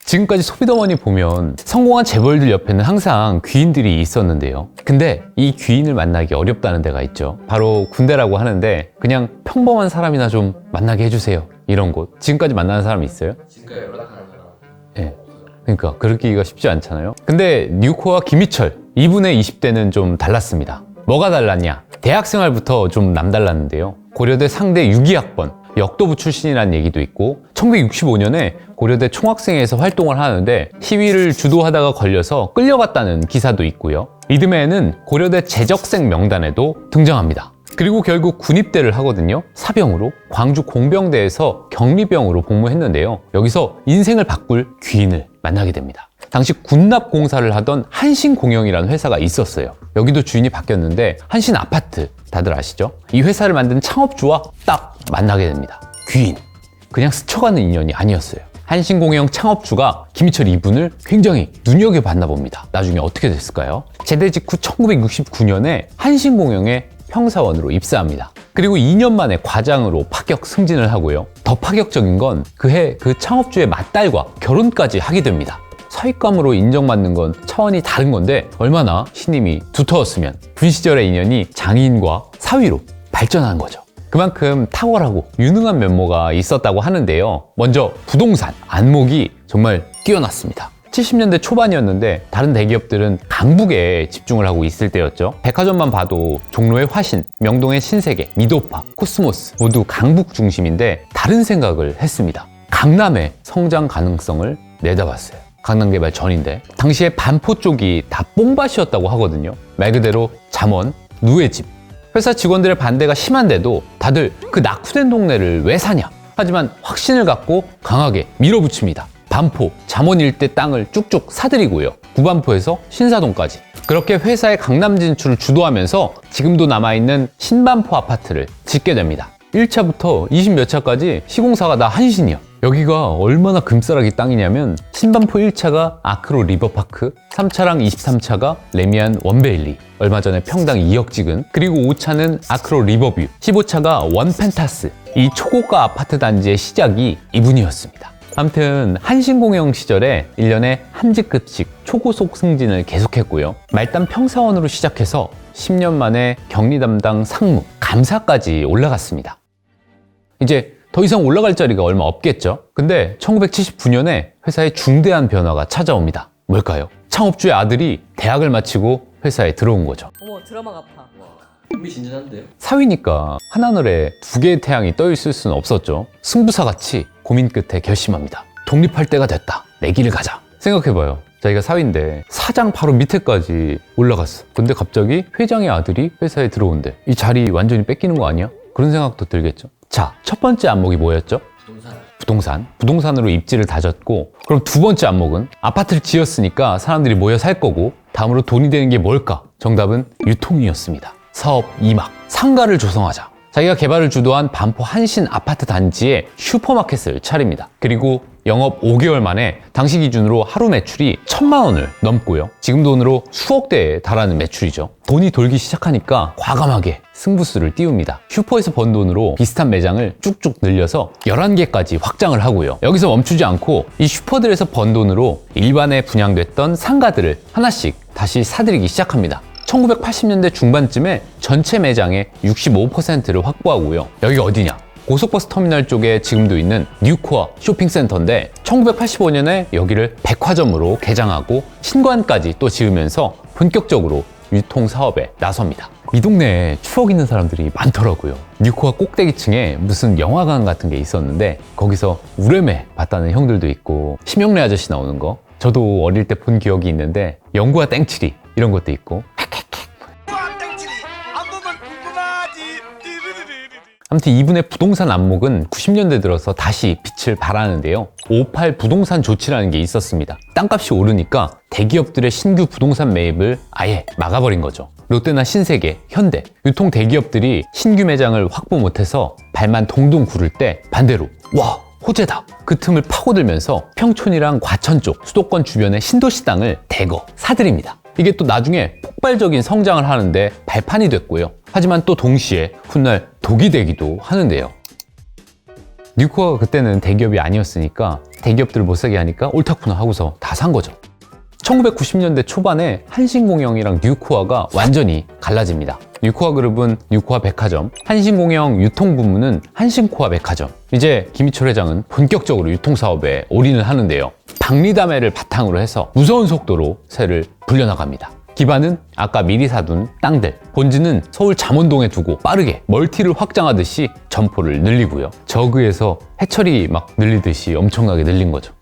지금까지 소비더머니 보면 성공한 재벌들 옆에는 항상 귀인들이 있었는데요. 근데 이 귀인을 만나기 어렵다는 데가 있죠. 바로 군대라고 하는데 그냥 평범한 사람이나 좀 만나게 해주세요. 이런 곳. 지금까지 만나는 사람이 있어요? 지금까지 연락하는 사람? 네. 그러니까 그러기가 쉽지 않잖아요. 근데 뉴코아 김희철, 이분의 20대는 좀 달랐습니다. 뭐가 달랐냐? 대학생활부터 좀 남달랐는데요. 고려대 상대 6위학번, 역도부 출신이라는 얘기도 있고 1965년에 고려대 총학생회에서 활동을 하는데 시위를 주도하다가 걸려서 끌려갔다는 기사도 있고요. 이듬해에는 고려대 재적생 명단에도 등장합니다. 그리고 결국 군입대를 하거든요. 사병으로 광주 공병대에서 격리병으로 복무했는데요. 여기서 인생을 바꿀 귀인을 만나게 됩니다. 당시 군납공사를 하던 한신공영이라는 회사가 있었어요. 여기도 주인이 바뀌었는데 한신아파트 다들 아시죠? 이 회사를 만든 창업주와 딱 만나게 됩니다. 귀인. 그냥 스쳐가는 인연이 아니었어요. 한신공영 창업주가 김희철 이분을 굉장히 눈여겨봤나 봅니다. 나중에 어떻게 됐을까요? 제대 직후 1969년에 한신공영에 평사원으로 입사합니다. 그리고 2년 만에 과장으로 파격 승진을 하고요. 더 파격적인 건 그해 그 창업주의 맏딸과 결혼까지 하게 됩니다. 사윗감으로 인정받는 건 차원이 다른 건데 얼마나 신임이 두터웠으면 군 시절의 인연이 장인과 사위로 발전한 거죠. 그만큼 탁월하고 유능한 면모가 있었다고 하는데요. 먼저 부동산, 안목이 정말 뛰어났습니다. 70년대 초반이었는데 다른 대기업들은 강북에 집중을 하고 있을 때였죠. 백화점만 봐도 종로의 화신, 명동의 신세계, 미도파, 코스모스 모두 강북 중심인데 다른 생각을 했습니다. 강남의 성장 가능성을 내다봤어요. 강남 개발 전인데 당시에 반포 쪽이 다 뽕밭이었다고 하거든요. 말 그대로 잠원, 누의 집. 회사 직원들의 반대가 심한데도 다들 그 낙후된 동네를 왜 사냐? 하지만 확신을 갖고 강하게 밀어붙입니다. 반포, 잠원 일대 땅을 쭉쭉 사들이고요. 구반포에서 신사동까지. 그렇게 회사의 강남 진출을 주도하면서 지금도 남아있는 신반포 아파트를 짓게 됩니다. 1차부터 20몇 차까지 시공사가 다 한신이야. 여기가 얼마나 금싸라기 땅이냐면 신반포 1차가 아크로 리버파크, 3차랑 23차가 레미안 원베일리, 얼마 전에 평당 2억 찍은, 그리고 5차는 아크로 리버뷰, 15차가 원펜타스. 이 초고가 아파트 단지의 시작이 이분이었습니다. 아무튼 한신공영 시절에 1년에 한 직급씩 초고속 승진을 계속했고요. 말단 평사원으로 시작해서 10년 만에 격리 담당 상무, 감사까지 올라갔습니다. 이제 더 이상 올라갈 자리가 얼마 없겠죠. 근데 1979년에 회사에 중대한 변화가 찾아옵니다. 뭘까요? 창업주의 아들이 대학을 마치고 회사에 들어온 거죠. 어머, 드라마 같아. 흥미진진한데요? 사위니까 한하늘에 두 개의 태양이 떠 있을 수는 없었죠. 승부사같이 고민 끝에 결심합니다. 독립할 때가 됐다. 내 길을 가자. 생각해봐요. 자기가 사위인데 사장 바로 밑에까지 올라갔어. 근데 갑자기 회장의 아들이 회사에 들어온대. 이 자리 완전히 뺏기는 거 아니야? 그런 생각도 들겠죠. 자, 첫 번째 안목이 뭐였죠? 부동산으로 입지를 다졌고, 그럼 두 번째 안목은 아파트를 지었으니까 사람들이 모여 살 거고 다음으로 돈이 되는 게 뭘까? 정답은 유통이었습니다. 사업 2막, 상가를 조성하자. 자기가 개발을 주도한 반포 한신 아파트 단지에 슈퍼마켓을 차립니다. 그리고 영업 5개월 만에 당시 기준으로 하루 매출이 1,000만 원을 넘고요. 지금 돈으로 수억 대에 달하는 매출이죠. 돈이 돌기 시작하니까 과감하게 승부수를 띄웁니다. 슈퍼에서 번 돈으로 비슷한 매장을 쭉쭉 늘려서 11개까지 확장을 하고요. 여기서 멈추지 않고 이 슈퍼들에서 번 돈으로 일반에 분양됐던 상가들을 하나씩 다시 사들이기 시작합니다. 1980년대 중반쯤에 전체 매장의 65%를 확보하고요. 여기가 어디냐? 고속버스 터미널 쪽에 지금도 있는 뉴코아 쇼핑센터인데 1985년에 여기를 백화점으로 개장하고 신관까지 또 지으면서 본격적으로 유통 사업에 나섭니다. 이 동네에 추억 있는 사람들이 많더라고요. 뉴코아 꼭대기층에 무슨 영화관 같은 게 있었는데 거기서 우레메 봤다는 형들도 있고 심영래 아저씨 나오는 거 저도 어릴 때 본 기억이 있는데 영구와 땡칠이 이런 것도 있고 아무튼 이분의 부동산 안목은 90년대 들어서 다시 빛을 발하는데요. 58 부동산 조치라는 게 있었습니다. 땅값이 오르니까 대기업들의 신규 부동산 매입을 아예 막아버린 거죠. 롯데나 신세계, 현대, 유통 대기업들이 신규 매장을 확보 못해서 발만 동동 구를 때 반대로 와 호재다! 그 틈을 파고들면서 평촌이랑 과천 쪽 수도권 주변의 신도시 땅을 대거 사들입니다. 이게 또 나중에 폭발적인 성장을 하는데 발판이 됐고요. 하지만 또 동시에 훗날 독이 되기도 하는데요. 뉴코아가 그때는 대기업이 아니었으니까 대기업들을 못 사게 하니까 옳다구나 하고서 다 산 거죠. 1990년대 초반에 한신공영이랑 뉴코아가 완전히 갈라집니다. 뉴코아 그룹은 뉴코아 백화점, 한신공영 유통부문은 한신코아 백화점. 이제 김희철 회장은 본격적으로 유통사업에 올인을 하는데요. 박리담회를 바탕으로 해서 무서운 속도로 새를 불려나갑니다. 기반은 아까 미리 사둔 땅들, 본진은 서울 잠원동에 두고 빠르게 멀티를 확장하듯이 점포를 늘리고요. 저그에서 해철이 막 늘리듯이 엄청나게 늘린 거죠.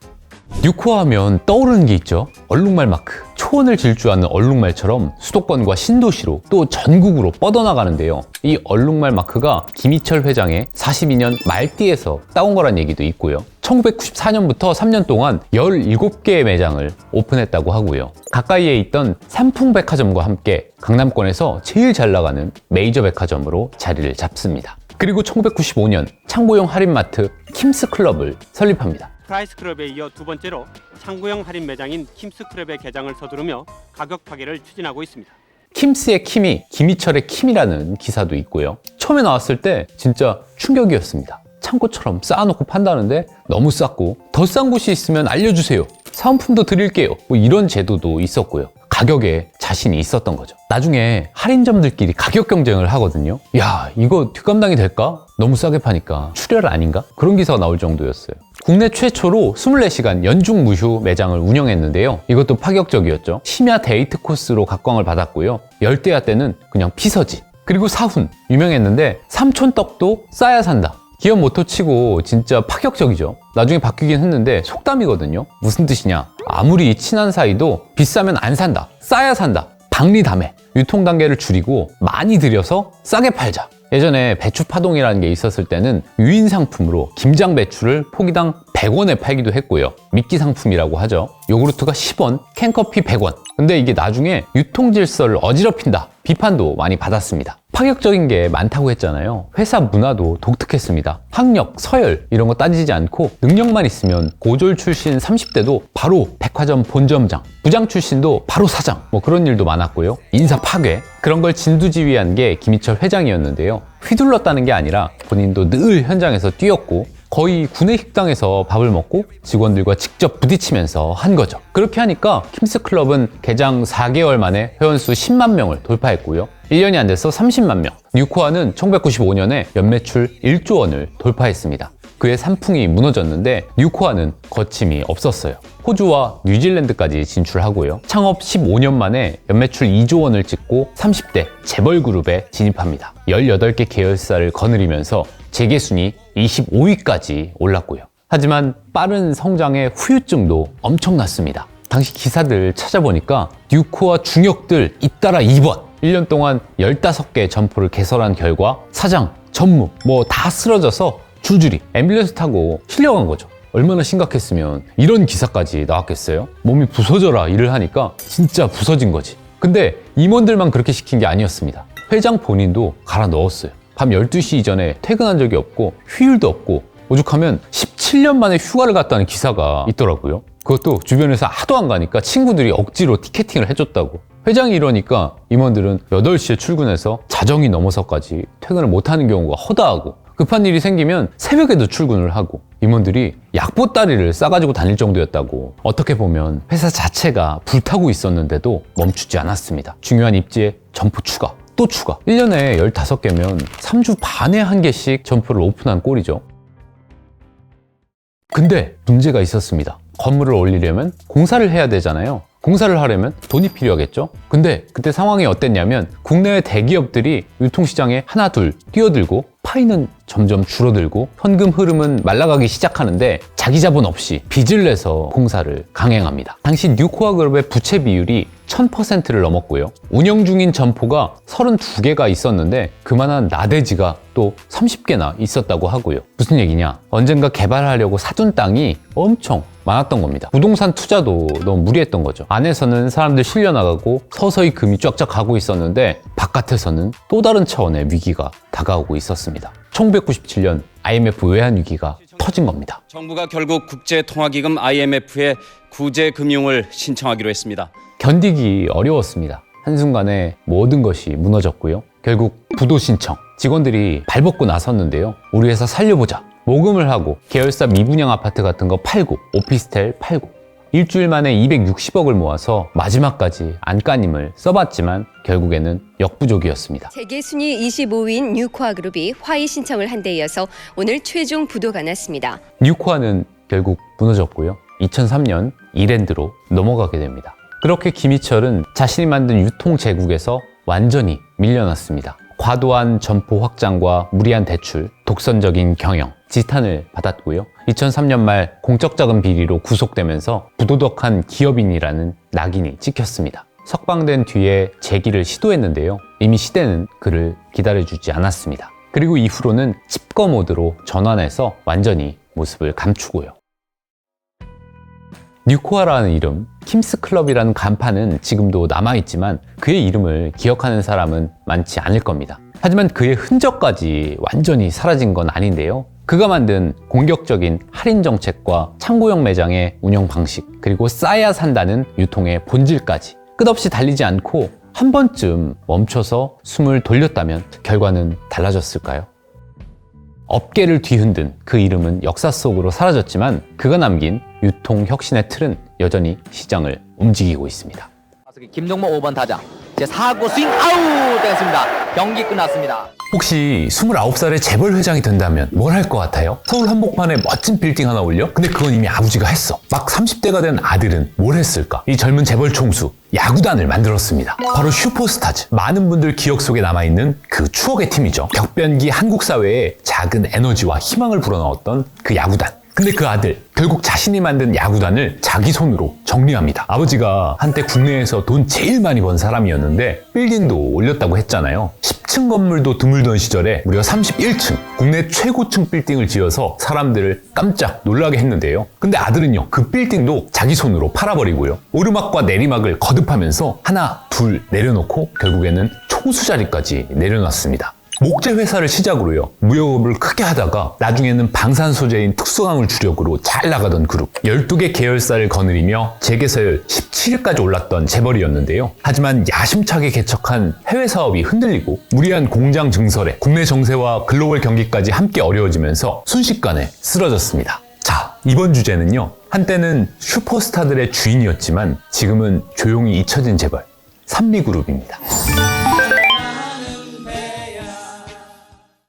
뉴코아 하면 떠오르는 게 있죠. 얼룩말 마크. 초원을 질주하는 얼룩말처럼 수도권과 신도시로 또 전국으로 뻗어나가는데요. 이 얼룩말 마크가 김희철 회장의 42년 말띠에서 따온 거란 얘기도 있고요. 1994년부터 3년 동안 17개의 매장을 오픈했다고 하고요. 가까이에 있던 삼풍백화점과 함께 강남권에서 제일 잘 나가는 메이저 백화점으로 자리를 잡습니다. 그리고 1995년 창고용 할인마트 킴스클럽을 설립합니다. 프라이스클럽에 이어 두 번째로 창구형 할인 매장인 킴스클럽의 개장을 서두르며 가격 파괴를 추진하고 있습니다. 킴스의 킴이 김희철의 킴이라는 기사도 있고요. 처음에 나왔을 때 진짜 충격이었습니다. 창고처럼 쌓아놓고 판다는데 너무 쌌고 더 싼 곳이 있으면 알려주세요. 사은품도 드릴게요. 뭐 이런 제도도 있었고요. 가격에 자신이 있었던 거죠. 나중에 할인점들끼리 가격 경쟁을 하거든요. 야, 이거 뒷감당이 될까? 너무 싸게 파니까 출혈 아닌가? 그런 기사가 나올 정도였어요. 국내 최초로 24시간 연중 무휴 매장을 운영했는데요. 이것도 파격적이었죠. 심야 데이트 코스로 각광을 받았고요. 열대야 때는 그냥 피서지. 그리고 사훈, 유명했는데 삼촌떡도 싸야 산다. 기업 모토 치고 진짜 파격적이죠. 나중에 바뀌긴 했는데 속담이거든요. 무슨 뜻이냐? 아무리 친한 사이도 비싸면 안 산다. 싸야 산다. 박리담회. 유통 단계를 줄이고 많이 들여서 싸게 팔자. 예전에 배추 파동이라는 게 있었을 때는 유인 상품으로 김장 배추를 포기당 100원에 팔기도 했고요. 미끼 상품이라고 하죠. 요구르트가 10원, 캔커피 100원. 근데 이게 나중에 유통 질서를 어지럽힌다. 비판도 많이 받았습니다. 파격적인 게 많다고 했잖아요. 회사 문화도 독특했습니다. 학력, 서열 이런 거 따지지 않고 능력만 있으면 고졸 출신 30대도 바로 백화점 본점장, 부장 출신도 바로 사장, 뭐 그런 일도 많았고요. 인사 파괴, 그런 걸 진두지휘한 게 김희철 회장이었는데요. 휘둘렀다는 게 아니라 본인도 늘 현장에서 뛰었고 거의 구내 식당에서 밥을 먹고 직원들과 직접 부딪히면서 한 거죠. 그렇게 하니까 킴스클럽은 개장 4개월 만에 회원수 10만 명을 돌파했고요. 1년이 안 돼서 30만 명. 뉴코아는 1995년에 연매출 1조 원을 돌파했습니다. 그의 산풍이 무너졌는데 뉴코아는 거침이 없었어요. 호주와 뉴질랜드까지 진출하고요. 창업 15년 만에 연매출 2조 원을 찍고 30대 재벌 그룹에 진입합니다. 18개 계열사를 거느리면서 재계순위 25위까지 올랐고요. 하지만 빠른 성장의 후유증도 엄청났습니다. 당시 기사들 찾아보니까 뉴코아 중역들 잇따라 2번 1년 동안 15개 점포를 개설한 결과 사장, 전무 뭐 다 쓰러져서 줄줄이 앰뷸런스 타고 실려간 거죠. 얼마나 심각했으면 이런 기사까지 나왔겠어요? 몸이 부서져라 일을 하니까 진짜 부서진 거지. 근데 임원들만 그렇게 시킨 게 아니었습니다. 회장 본인도 갈아 넣었어요. 밤 12시 이전에 퇴근한 적이 없고 휴일도 없고 오죽하면 17년 만에 휴가를 갔다는 기사가 있더라고요. 그것도 주변에서 하도 안 가니까 친구들이 억지로 티켓팅을 해줬다고. 회장이 이러니까 임원들은 8시에 출근해서 자정이 넘어서까지 퇴근을 못하는 경우가 허다하고 급한 일이 생기면 새벽에도 출근을 하고 임원들이 약보따리를 싸가지고 다닐 정도였다고. 어떻게 보면 회사 자체가 불타고 있었는데도 멈추지 않았습니다. 중요한 입지에 점포 추가, 또 추가. 1년에 15개면 3주 반에 1개씩 점포를 오픈한 꼴이죠. 근데 문제가 있었습니다. 건물을 올리려면 공사를 해야 되잖아요. 공사를 하려면 돈이 필요하겠죠? 근데 그때 상황이 어땠냐면 국내외 대기업들이 유통시장에 하나 둘 뛰어들고 파이는 점점 줄어들고 현금 흐름은 말라가기 시작하는데 자기 자본 없이 빚을 내서 공사를 강행합니다. 당시 뉴코아 그룹의 부채 비율이 1000%를 넘었고요. 운영 중인 점포가 32개가 있었는데 그만한 나대지가 또 30개나 있었다고 하고요. 무슨 얘기냐? 언젠가 개발하려고 사둔 땅이 엄청 많았던 겁니다. 부동산 투자도 너무 무리했던 거죠. 안에서는 사람들 실려나가고 서서히 금이 쫙쫙 가고 있었는데 바깥에서는 또 다른 차원의 위기가 다가오고 있었습니다. 1997년 IMF 외환 위기가 터진 겁니다. 정부가 결국 국제통화기금 IMF에 구제 금융을 신청하기로 했습니다. 견디기 어려웠습니다. 한순간에 모든 것이 무너졌고요. 결국 부도 신청, 직원들이 발벗고 나섰는데요. 우리 회사 살려보자. 모금을 하고 계열사 미분양 아파트 같은 거 팔고 오피스텔 팔고 일주일 만에 260억을 모아서 마지막까지 안간힘을 써봤지만 결국에는 역부족이었습니다. 세계 순위 25위인 뉴코아 그룹이 화의 신청을 한 데 이어서 오늘 최종 부도가 났습니다. 뉴코아는 결국 무너졌고요. 2003년 이랜드로 넘어가게 됩니다. 그렇게 김희철은 자신이 만든 유통 제국에서 완전히 밀려났습니다. 과도한 점포 확장과 무리한 대출, 독선적인 경영, 지탄을 받았고요. 2003년 말 공적 자금 비리로 구속되면서 부도덕한 기업인이라는 낙인이 찍혔습니다. 석방된 뒤에 재기를 시도했는데요. 이미 시대는 그를 기다려주지 않았습니다. 그리고 이후로는 칩거 모드로 전환해서 완전히 모습을 감추고요. 뉴코아라는 이름, 킴스클럽이라는 간판은 지금도 남아있지만 그의 이름을 기억하는 사람은 많지 않을 겁니다. 하지만 그의 흔적까지 완전히 사라진 건 아닌데요. 그가 만든 공격적인 할인 정책과 창고형 매장의 운영 방식, 그리고 싸야 산다는 유통의 본질까지 끝없이 달리지 않고 한 번쯤 멈춰서 숨을 돌렸다면 결과는 달라졌을까요? 업계를 뒤흔든 그 이름은 역사 속으로 사라졌지만 그가 남긴 유통 혁신의 틀은 여전히 시장을 움직이고 있습니다. 김동모 5번 타자 제 4구 스윙 아웃 되었습니다. 경기 끝났습니다. 혹시 29살에 재벌 회장이 된다면 뭘 할 것 같아요? 서울 한복판에 멋진 빌딩 하나 올려? 근데 그건 이미 아버지가 했어. 막 30대가 된 아들은 뭘 했을까? 이 젊은 재벌 총수, 야구단을 만들었습니다. 바로 슈퍼스타즈. 많은 분들 기억 속에 남아있는 그 추억의 팀이죠. 격변기 한국 사회에 작은 에너지와 희망을 불어넣었던 그 야구단. 근데 그 아들, 결국 자신이 만든 야구단을 자기 손으로 정리합니다. 아버지가 한때 국내에서 돈 제일 많이 번 사람이었는데 빌딩도 올렸다고 했잖아요. 10층 건물도 드물던 시절에 무려 31층, 국내 최고층 빌딩을 지어서 사람들을 깜짝 놀라게 했는데요. 근데 아들은요, 그 빌딩도 자기 손으로 팔아버리고요. 오르막과 내리막을 거듭하면서 하나, 둘 내려놓고 결국에는 총수 자리까지 내려놨습니다. 목재 회사를 시작으로요, 무역업을 크게 하다가 나중에는 방산 소재인 특수화물 주력으로 잘 나가던 그룹, 12개 계열사를 거느리며 재개설 17위까지 올랐던 재벌이었는데요. 하지만 야심차게 개척한 해외 사업이 흔들리고 무리한 공장 증설에 국내 정세와 글로벌 경기까지 함께 어려워지면서 순식간에 쓰러졌습니다. 자, 이번 주제는요, 한때는 슈퍼스타들의 주인이었지만 지금은 조용히 잊혀진 재벌, 산미그룹입니다.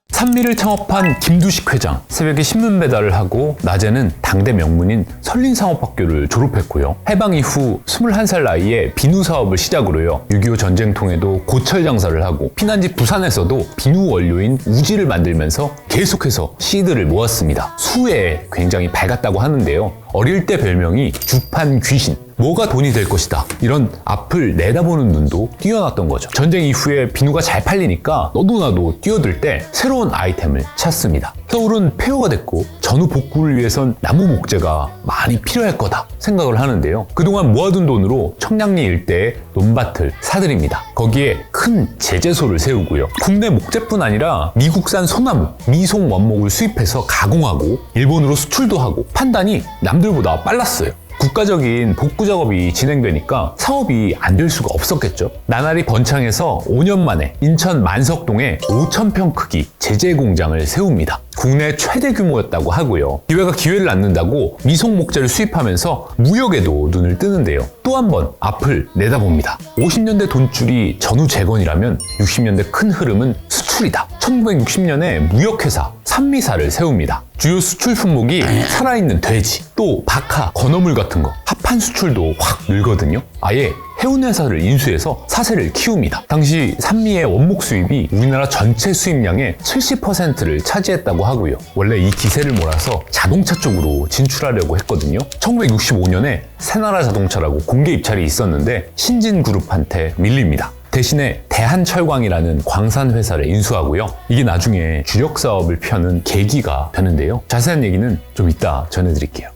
산미를 창업한 김두식 회장, 새벽에 신문 배달을 하고 낮에는 당대 명문인 설린상업학교를 졸업했고요. 해방 이후 21살 나이에 비누 사업을 시작으로요, 6.25 전쟁통에도 고철 장사를 하고 피난지 부산에서도 비누 원료인 우지를 만들면서 계속해서 씨들을 모았습니다. 수에 굉장히 밝았다고 하는데요. 어릴 때 별명이 주판 귀신, 뭐가 돈이 될 것이다, 이런 앞을 내다보는 눈도 뛰어났던 거죠. 전쟁 이후에 비누가 잘 팔리니까 너도 나도 뛰어들 때 새로운 아이템을 찾습니다. 서울은 폐허가 됐고 전후 복구를 위해선 나무 목재가 많이 필요할 거다 생각을 하는데요. 그동안 모아둔 돈으로 청량리 일대에 논밭을 사들입니다. 거기에 큰 제재소를 세우고요. 국내 목재뿐 아니라 미국산 소나무, 미송 원목을 수입해서 가공하고 일본으로 수출도 하고 판단이 남들보다 빨랐어요. 국가적인 복구 작업이 진행되니까 사업이 안 될 수가 없었겠죠. 나날이 번창해서 5년 만에 인천 만석동에 5,000평 크기 제재 공장을 세웁니다. 국내 최대 규모였다고 하고요. 기회가 기회를 낳는다고 미송 목재를 수입하면서 무역에도 눈을 뜨는데요. 또 한 번 앞을 내다봅니다. 50년대 돈줄이 전후 재건이라면 60년대 큰 흐름은 수출이다. 1960년에 무역회사 산미사를 세웁니다. 주요 수출 품목이 살아있는 돼지, 또 박하, 건어물 같은 거, 출판 수출도 확 늘거든요. 아예 해운회사를 인수해서 사세를 키웁니다. 당시 산미의 원목 수입이 우리나라 전체 수입량의 70%를 차지했다고 하고요. 원래 이 기세를 몰아서 자동차 쪽으로 진출하려고 했거든요. 1965년에 새나라 자동차라고 공개 입찰이 있었는데 신진그룹한테 밀립니다. 대신에 대한철광이라는 광산회사를 인수하고요. 이게 나중에 주력 사업을 펴는 계기가 되는데요. 자세한 얘기는 좀 이따 전해드릴게요.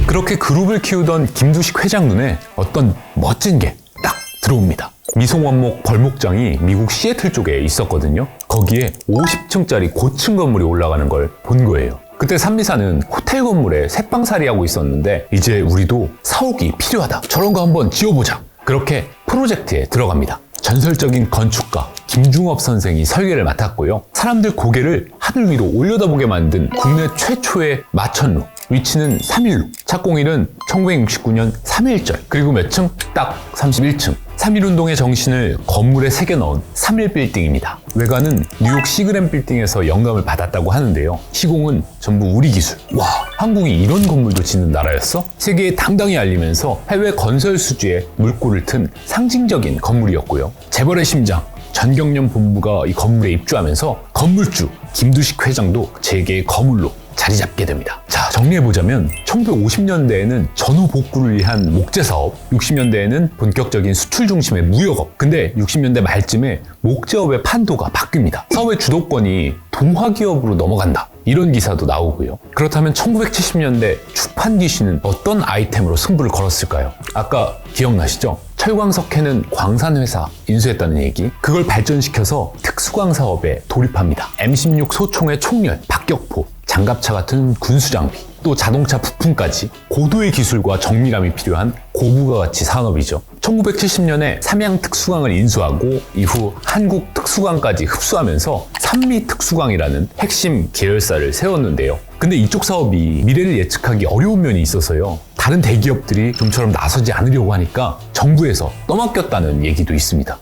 그렇게 그룹을 키우던 김두식 회장 눈에 어떤 멋진 게 딱 들어옵니다. 미송원목 벌목장이 미국 시애틀 쪽에 있었거든요. 거기에 50층짜리 고층 건물이 올라가는 걸 본 거예요. 그때 산미사는 호텔 건물에 새빵살이 하고 있었는데 이제 우리도 사옥이 필요하다. 저런 거 한번 지어보자. 그렇게 프로젝트에 들어갑니다. 전설적인 건축가 김중업 선생이 설계를 맡았고요. 사람들 고개를 하늘 위로 올려다보게 만든 국내 최초의 마천루. 위치는 3일로. 착공일은 1969년 3.1절. 그리고 몇 층? 딱 31층. 3.1운동의 정신을 건물에 새겨 넣은 3.1 빌딩입니다. 외관은 뉴욕 시그램 빌딩에서 영감을 받았다고 하는데요. 시공은 전부 우리 기술. 와, 한국이 이런 건물도 짓는 나라였어? 세계에 당당히 알리면서 해외 건설 수주에 물꼬를 튼 상징적인 건물이었고요. 재벌의 심장, 전경련 본부가 이 건물에 입주하면서 건물주 김두식 회장도 재계의 거물로 자리 잡게 됩니다. 자, 정리해보자면 1950년대에는 전후 복구를 위한 목재 사업, 60년대에는 본격적인 수출 중심의 무역업. 근데 60년대 말쯤에 목재업의 판도가 바뀝니다. 사업의 주도권이 동화기업으로 넘어간다. 이런 기사도 나오고요. 그렇다면 1970년대 추판 귀신은 어떤 아이템으로 승부를 걸었을까요? 아까 기억나시죠? 철광석회는 광산회사 인수했다는 얘기. 그걸 발전시켜서 특수광 사업에 돌입합니다. M16 소총의 총열, 박격포, 장갑차 같은 군수장비, 또 자동차 부품까지 고도의 기술과 정밀함이 필요한 고부가 가치 산업이죠. 1970년에 삼양특수광을 인수하고 이후 한국특수광까지 흡수하면서 산미특수광이라는 핵심 계열사를 세웠는데요. 근데 이쪽 사업이 미래를 예측하기 어려운 면이 있어서요. 다른 대기업들이 좀처럼 나서지 않으려고 하니까 정부에서 떠맡겼다는 얘기도 있습니다.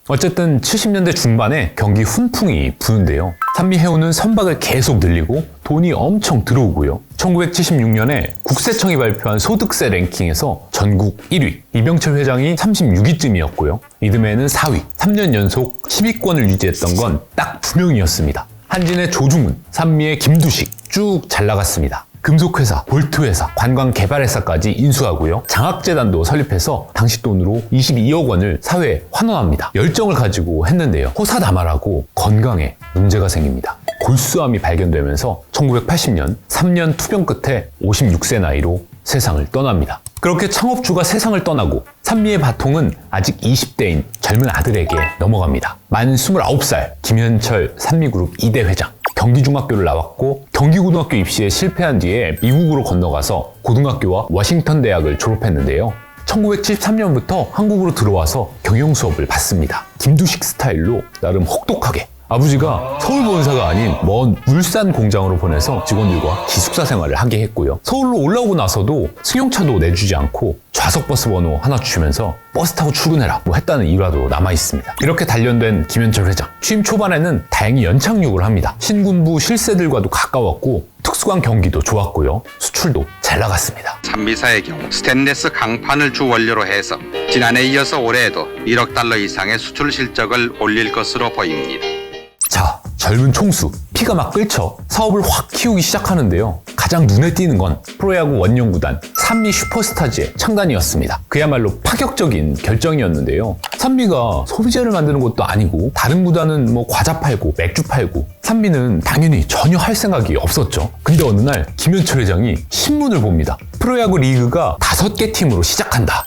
어쨌든 70년대 중반에 경기 훈풍이 부는데요. 산미해운은 선박을 계속 늘리고 돈이 엄청 들어오고요. 1976년에 국세청이 발표한 소득세 랭킹에서 전국 1위, 이병철 회장이 36위쯤이었고요. 이듬해에는 4위, 3년 연속 10위권을 유지했던 건 딱 2명이었습니다. 한진의 조중훈, 산미의 김두식 쭉 잘 나갔습니다. 금속회사, 볼트회사, 관광개발회사까지 인수하고요. 장학재단도 설립해서 당시 돈으로 22억 원을 사회에 환원합니다. 열정을 가지고 했는데요. 호사다마라고 건강에 문제가 생깁니다. 골수암이 발견되면서 1980년 3년 투병 끝에 56세 나이로 세상을 떠납니다. 그렇게 창업주가 세상을 떠나고 산미의 바통은 아직 20대인 젊은 아들에게 넘어갑니다. 만 29살 김현철 산미그룹 2대 회장. 경기중학교를 나왔고 경기고등학교 입시에 실패한 뒤에 미국으로 건너가서 고등학교와 워싱턴 대학을 졸업했는데요. 1973년부터 한국으로 들어와서 경영 수업을 받습니다. 김두식 스타일로 나름 혹독하게. 아버지가 서울 본사가 아닌 먼 울산 공장으로 보내서 직원들과 기숙사 생활을 하게 했고요. 서울로 올라오고 나서도 승용차도 내주지 않고 좌석 버스 번호 하나 주면서 버스 타고 출근해라 했다는 일화도 남아있습니다. 이렇게 단련된 김현철 회장. 취임 초반에는 다행히 연착륙을 합니다. 신군부 실세들과도 가까웠고 특수광 경기도 좋았고요. 수출도 잘 나갔습니다. 산미사의 경우 스테인리스 강판을 주 원료로 해서 지난해에 이어서 올해에도 1억 달러 이상의 수출 실적을 올릴 것으로 보입니다. 자, 젊은 총수, 피가 막 끓죠. 사업을 확 키우기 시작하는데요. 가장 눈에 띄는 건 프로야구 원년구단 산미 슈퍼스타즈의 창단이었습니다. 그야말로 파격적인 결정이었는데요. 산미가 소비재를 만드는 것도 아니고 다른 구단은 과자 팔고 맥주 팔고 산미는 당연히 전혀 할 생각이 없었죠. 근데 어느 날 김현철 회장이 신문을 봅니다. 프로야구 리그가 5개 팀으로 시작한다.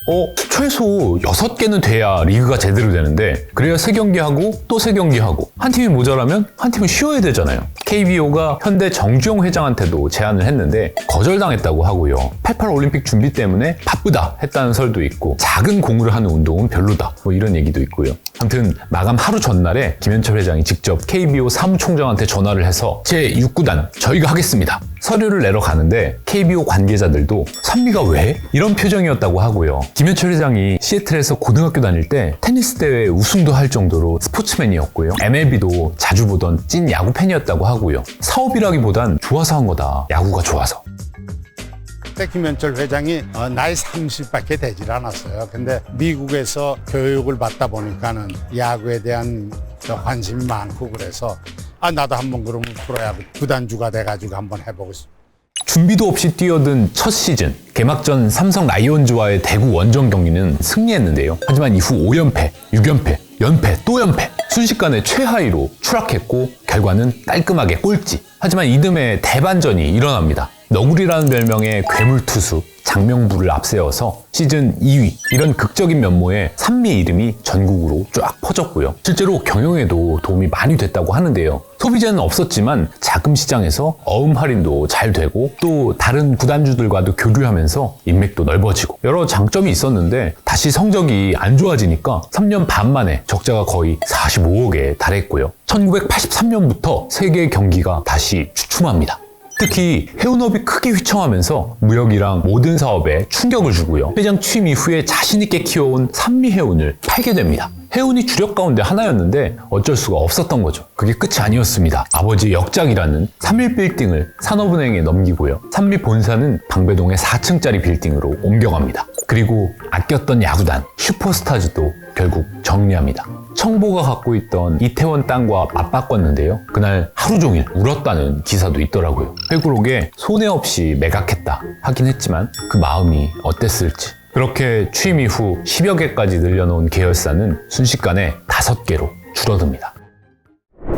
최소 6개는 돼야 리그가 제대로 되는데 그래야 3경기 하고 또 3경기 하고 한 팀이 모자라면 한 팀은 쉬어야 되잖아요. KBO가 현대 정주영 회장한테도 제안을 했는데 거절당했다고 하고요. 88 올림픽 준비 때문에 바쁘다 했다는 설도 있고 작은 공으로 하는 운동은 별로다 이런 얘기도 있고요. 아무튼 마감 하루 전날에 김현철 회장이 직접 KBO 사무총장한테 전화를 해서 제 6구단 저희가 하겠습니다. 서류를 내러 가는데 KBO 관계자들도 산미가 왜? 이런 표정이었다고 하고요. 김현철 회장이 시애틀에서 고등학교 다닐 때 테니스 대회 우승도 할 정도로 스포츠맨이었고요. MLB도 자주 보던 찐 야구 팬이었다고 하고요. 사업이라기보단 좋아서 한 거다. 야구가 좋아서. 그때 김현철 회장이 나이 30밖에 되질 않았어요. 근데 미국에서 교육을 받다 보니까는 야구에 대한 관심이 많고 그래서 나도 한번 그러면 프로야구 구단주가 돼가지고 한번 해보고 싶어요. 준비도 없이 뛰어든 첫 시즌 개막전 삼성 라이온즈와의 대구 원정 경기는 승리했는데요. 하지만 이후 5연패, 6연패, 연패, 또 연패 순식간에 최하위로 추락했고 결과는 깔끔하게 꼴찌. 하지만 이듬해 대반전이 일어납니다. 너구리라는 별명의 괴물투수 장명부를 앞세워서 시즌 2위 이런 극적인 면모의 산미의 이름이 전국으로 쫙 퍼졌고요. 실제로 경영에도 도움이 많이 됐다고 하는데요. 소비재는 없었지만 자금 시장에서 어음 할인도 잘 되고 또 다른 구단주들과도 교류하면서 인맥도 넓어지고 여러 장점이 있었는데 다시 성적이 안 좋아지니까 3년 반 만에 적자가 거의 45억에 달했고요. 1983년부터 세계 경기가 다시 주춤합니다. 특히 해운업이 크게 휘청하면서 무역이랑 모든 사업에 충격을 주고요. 회장 취임 이후에 자신있게 키워온 산미해운을 팔게 됩니다. 해운이 주력 가운데 하나였는데 어쩔 수가 없었던 거죠. 그게 끝이 아니었습니다. 아버지의 역작이라는 3.1빌딩을 산업은행에 넘기고요. 산미 본사는 방배동의 4층짜리 빌딩으로 옮겨갑니다. 그리고 아꼈던 야구단 슈퍼스타즈도 결국 정리합니다. 청보가 갖고 있던 이태원 땅과 맞바꿨는데요. 그날 하루 종일 울었다는 기사도 있더라고요. 회고록에 손해 없이 매각했다 하긴 했지만 그 마음이 어땠을지. 그렇게 취임 이후 10여 개까지 늘려놓은 계열사는 순식간에 5개로 줄어듭니다.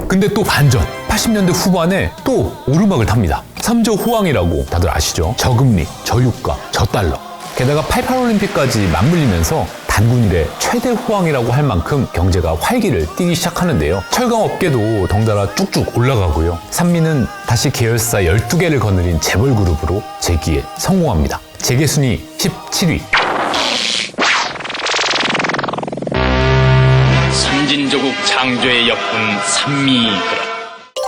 근데 또 반전! 80년대 후반에 또 오르막을 탑니다. 3조 호황이라고 다들 아시죠? 저금리, 저유가, 저달러. 게다가 88올림픽까지 맞물리면서 단군 이래 최대 호황이라고 할 만큼 경제가 활기를 띠기 시작하는데요. 철강 업계도 덩달아 쭉쭉 올라가고요. 산미는 다시 계열사 12개를 거느린 재벌그룹으로 재기에 성공합니다. 재계순위 17위. 선진조국 창조에 엿본 산미그룹.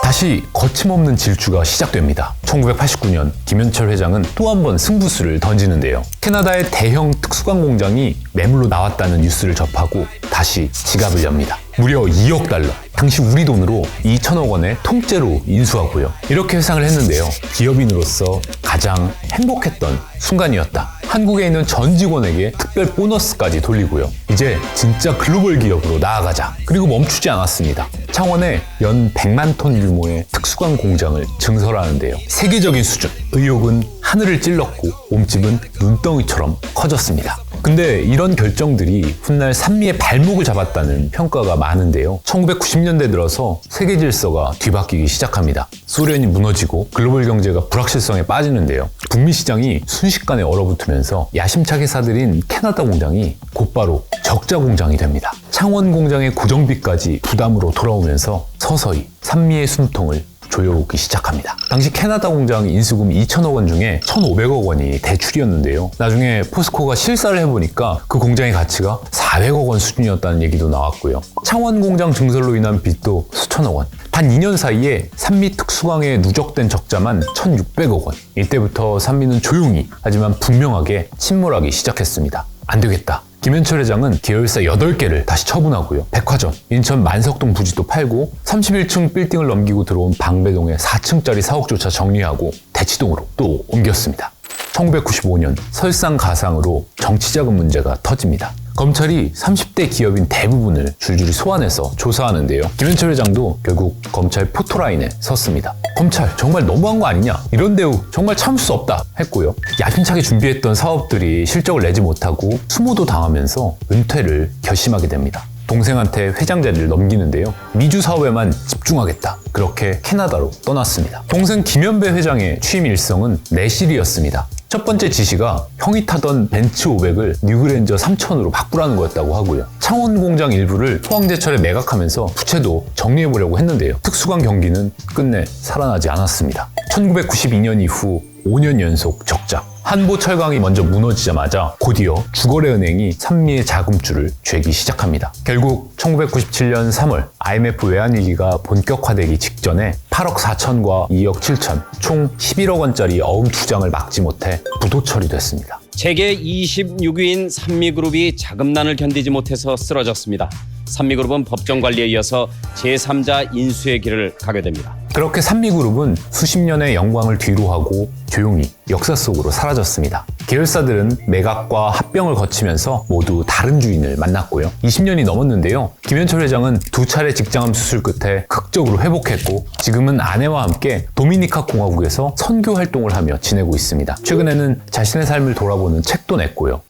다시 거침없는 질주가 시작됩니다. 1989년 김현철 회장은 또 한 번 승부수를 던지는데요. 캐나다의 대형 특수관 공장이 매물로 나왔다는 뉴스를 접하고 다시 지갑을 엽니다. 무려 2억 달러. 당시 우리 돈으로 2천억 원의 통째로 인수하고요. 이렇게 회상을 했는데요. 기업인으로서 가장 행복했던 순간이었다. 한국에 있는 전 직원에게 특별 보너스까지 돌리고요. 이제 진짜 글로벌 기업으로 나아가자. 그리고 멈추지 않았습니다. 창원에 연 100만 톤 규모의 특수관 공장을 증설하는데요. 세계적인 수준. 의욕은 하늘을 찔렀고 몸집은 눈덩이처럼 커졌습니다. 근데 이런 결정들이 훗날 산미의 발목을 잡았다는 평가가 많은데요. 1990년대 들어서 세계 질서가 뒤바뀌기 시작합니다. 소련이 무너지고 글로벌 경제가 불확실성에 빠지는데요. 북미 시장이 순식간에 얼어붙으면서 야심차게 사들인 캐나다 공장이 곧바로 적자 공장이 됩니다. 창원 공장의 고정비까지 부담으로 돌아오면서 서서히 산미의 숨통을 조여오기 시작합니다. 당시 캐나다 공장 인수금 2천억 원 중에 1,500억 원이 대출이었는데요. 나중에 포스코가 실사를 해보니까 그 공장의 가치가 400억 원 수준이었다는 얘기도 나왔고요. 창원 공장 증설로 인한 빚도 수천억 원. 단 2년 사이에 산미 특수광에 누적된 적자만 1,600억 원. 이때부터 산미는 조용히 하지만 분명하게 침몰하기 시작했습니다. 안 되겠다. 김현철 회장은 계열사 8개를 다시 처분하고요. 백화점, 인천 만석동 부지도 팔고 31층 빌딩을 넘기고 들어온 방배동의 4층짜리 사옥조차 정리하고 대치동으로 또 옮겼습니다. 1995년 설상가상으로 정치자금 문제가 터집니다. 검찰이 30대 기업인 대부분을 줄줄이 소환해서 조사하는데요. 김현철 회장도 결국 검찰 포토라인에 섰습니다. 검찰 정말 너무한 거 아니냐? 이런 대우 정말 참을 수 없다 했고요. 야심차게 준비했던 사업들이 실적을 내지 못하고 수모도 당하면서 은퇴를 결심하게 됩니다. 동생한테 회장 자리를 넘기는데요. 미주 사업에만 집중하겠다. 그렇게 캐나다로 떠났습니다. 동생 김현배 회장의 취임 일성은 내실이었습니다. 첫 번째 지시가 형이 타던 벤츠 500을 뉴그랜저 3000으로 바꾸라는 거였다고 하고요. 창원 공장 일부를 포항제철에 매각하면서 부채도 정리해보려고 했는데요. 특수관 경기는 끝내 살아나지 않았습니다. 1992년 이후 5년 연속 적자. 한보철강이 먼저 무너지자마자 곧이어 주거래은행이 산미의 자금줄을 쥐기 시작합니다. 결국 1997년 3월 IMF 외환위기가 본격화되기 직전에 8억 4천과 2억 7천 총 11억 원짜리 어음 투장을 막지 못해 부도 처리됐습니다. 세계 26위인 산미그룹이 자금난을 견디지 못해서 쓰러졌습니다. 산미그룹은 법정 관리에 이어서 제3자 인수의 길을 가게 됩니다. 그렇게 산미그룹은 수십 년의 영광을 뒤로하고 조용히 역사 속으로 사라졌습니다. 계열사들은 매각과 합병을 거치면서 모두 다른 주인을 만났고요. 20년이 넘었는데요. 김현철 회장은 2차례 직장암 수술 끝에 극적으로 회복했고 지금은 아내와 함께 도미니카 공화국에서 선교 활동을 하며 지내고 있습니다. 최근에는 자신의 삶을 돌아보는 책도 냈고요.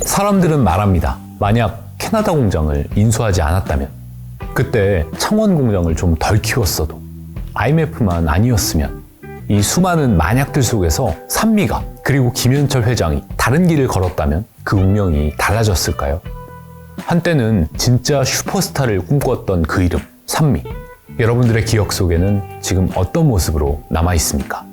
사람들은 말합니다. 만약 캐나다 공장을 인수하지 않았다면, 그때 창원 공장을 좀 덜 키웠어도, IMF만 아니었으면 이 수많은 만약들 속에서 산미가 그리고 김현철 회장이 다른 길을 걸었다면 그 운명이 달라졌을까요? 한때는 진짜 슈퍼스타를 꿈꿨던 그 이름, 산미. 여러분들의 기억 속에는 지금 어떤 모습으로 남아 있습니까?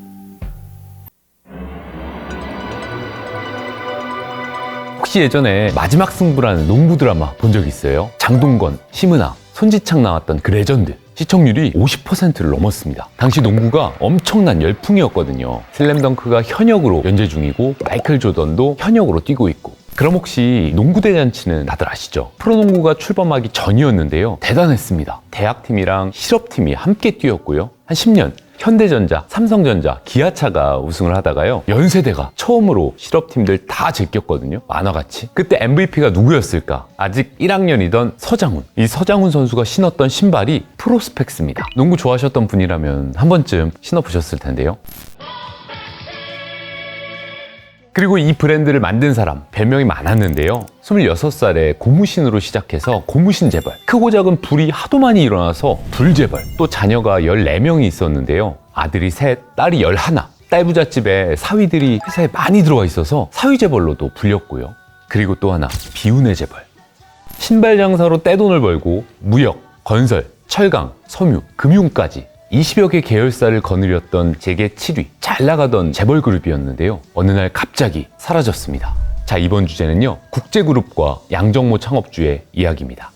혹시 예전에 마지막 승부라는 농구 드라마 본 적 있어요? 장동건, 심은하, 손지창 나왔던 그 레전드. 시청률이 50%를 넘었습니다. 당시 농구가 엄청난 열풍이었거든요. 슬램덩크가 현역으로 연재 중이고 마이클 조던도 현역으로 뛰고 있고. 그럼 혹시 농구대잔치는 다들 아시죠? 프로농구가 출범하기 전이었는데요. 대단했습니다. 대학팀이랑 실업팀이 함께 뛰었고요. 한 10년 현대전자, 삼성전자, 기아차가 우승을 하다가요. 연세대가 처음으로 실업팀들 다 제꼈거든요. 만화같이. 그때 MVP가 누구였을까? 아직 1학년이던 서장훈. 이 서장훈 선수가 신었던 신발이 프로스펙스입니다. 농구 좋아하셨던 분이라면 한 번쯤 신어보셨을 텐데요. 그리고 이 브랜드를 만든 사람 별명이 많았는데요. 26살에 고무신으로 시작해서 고무신 재벌, 크고 작은 불이 하도 많이 일어나서 불재벌, 또 자녀가 14명이 있었는데요. 아들이 3, 딸이 11. 딸 부잣집에 사위들이 회사에 많이 들어와 있어서 사위재벌로도 불렸고요. 그리고 또 하나, 비운의 재벌. 신발 장사로 떼돈을 벌고 무역, 건설, 철강, 섬유, 금융까지 20여 개 계열사를 거느렸던 재계 7위, 잘 나가던 재벌 그룹이었는데요. 어느 날 갑자기 사라졌습니다. 자, 이번 주제는요, 국제그룹과 양정모 창업주의 이야기입니다.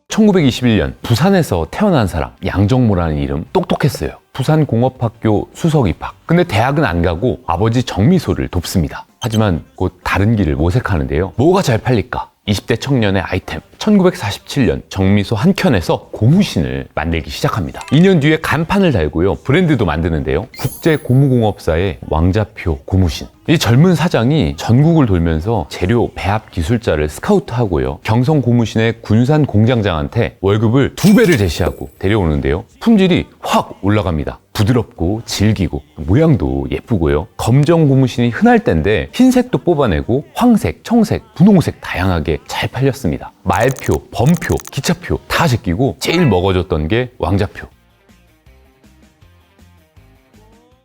1921년 부산에서 태어난 사람, 양정모라는 이름 똑똑했어요. 부산공업학교 수석 입학. 근데 대학은 안 가고 아버지 정미소를 돕습니다. 하지만 곧 다른 길을 모색하는데요. 뭐가 잘 팔릴까? 20대 청년의 아이템. 1947년 정미소 한켠에서 고무신을 만들기 시작합니다. 2년 뒤에 간판을 달고요. 브랜드도 만드는데요. 국제고무공업사의 왕자표 고무신. 이 젊은 사장이 전국을 돌면서 재료 배합 기술자를 스카우트하고요. 경성 고무신의 군산 공장장한테 월급을 2배를 제시하고 데려오는데요. 품질이 확 올라갑니다. 부드럽고 질기고 모양도 예쁘고요. 검정 고무신이 흔할 때인데 흰색도 뽑아내고 황색, 청색, 분홍색 다양하게 잘 팔렸습니다. 말표, 범표, 기차표 다 제끼고 제일 먹어줬던 게 왕자표.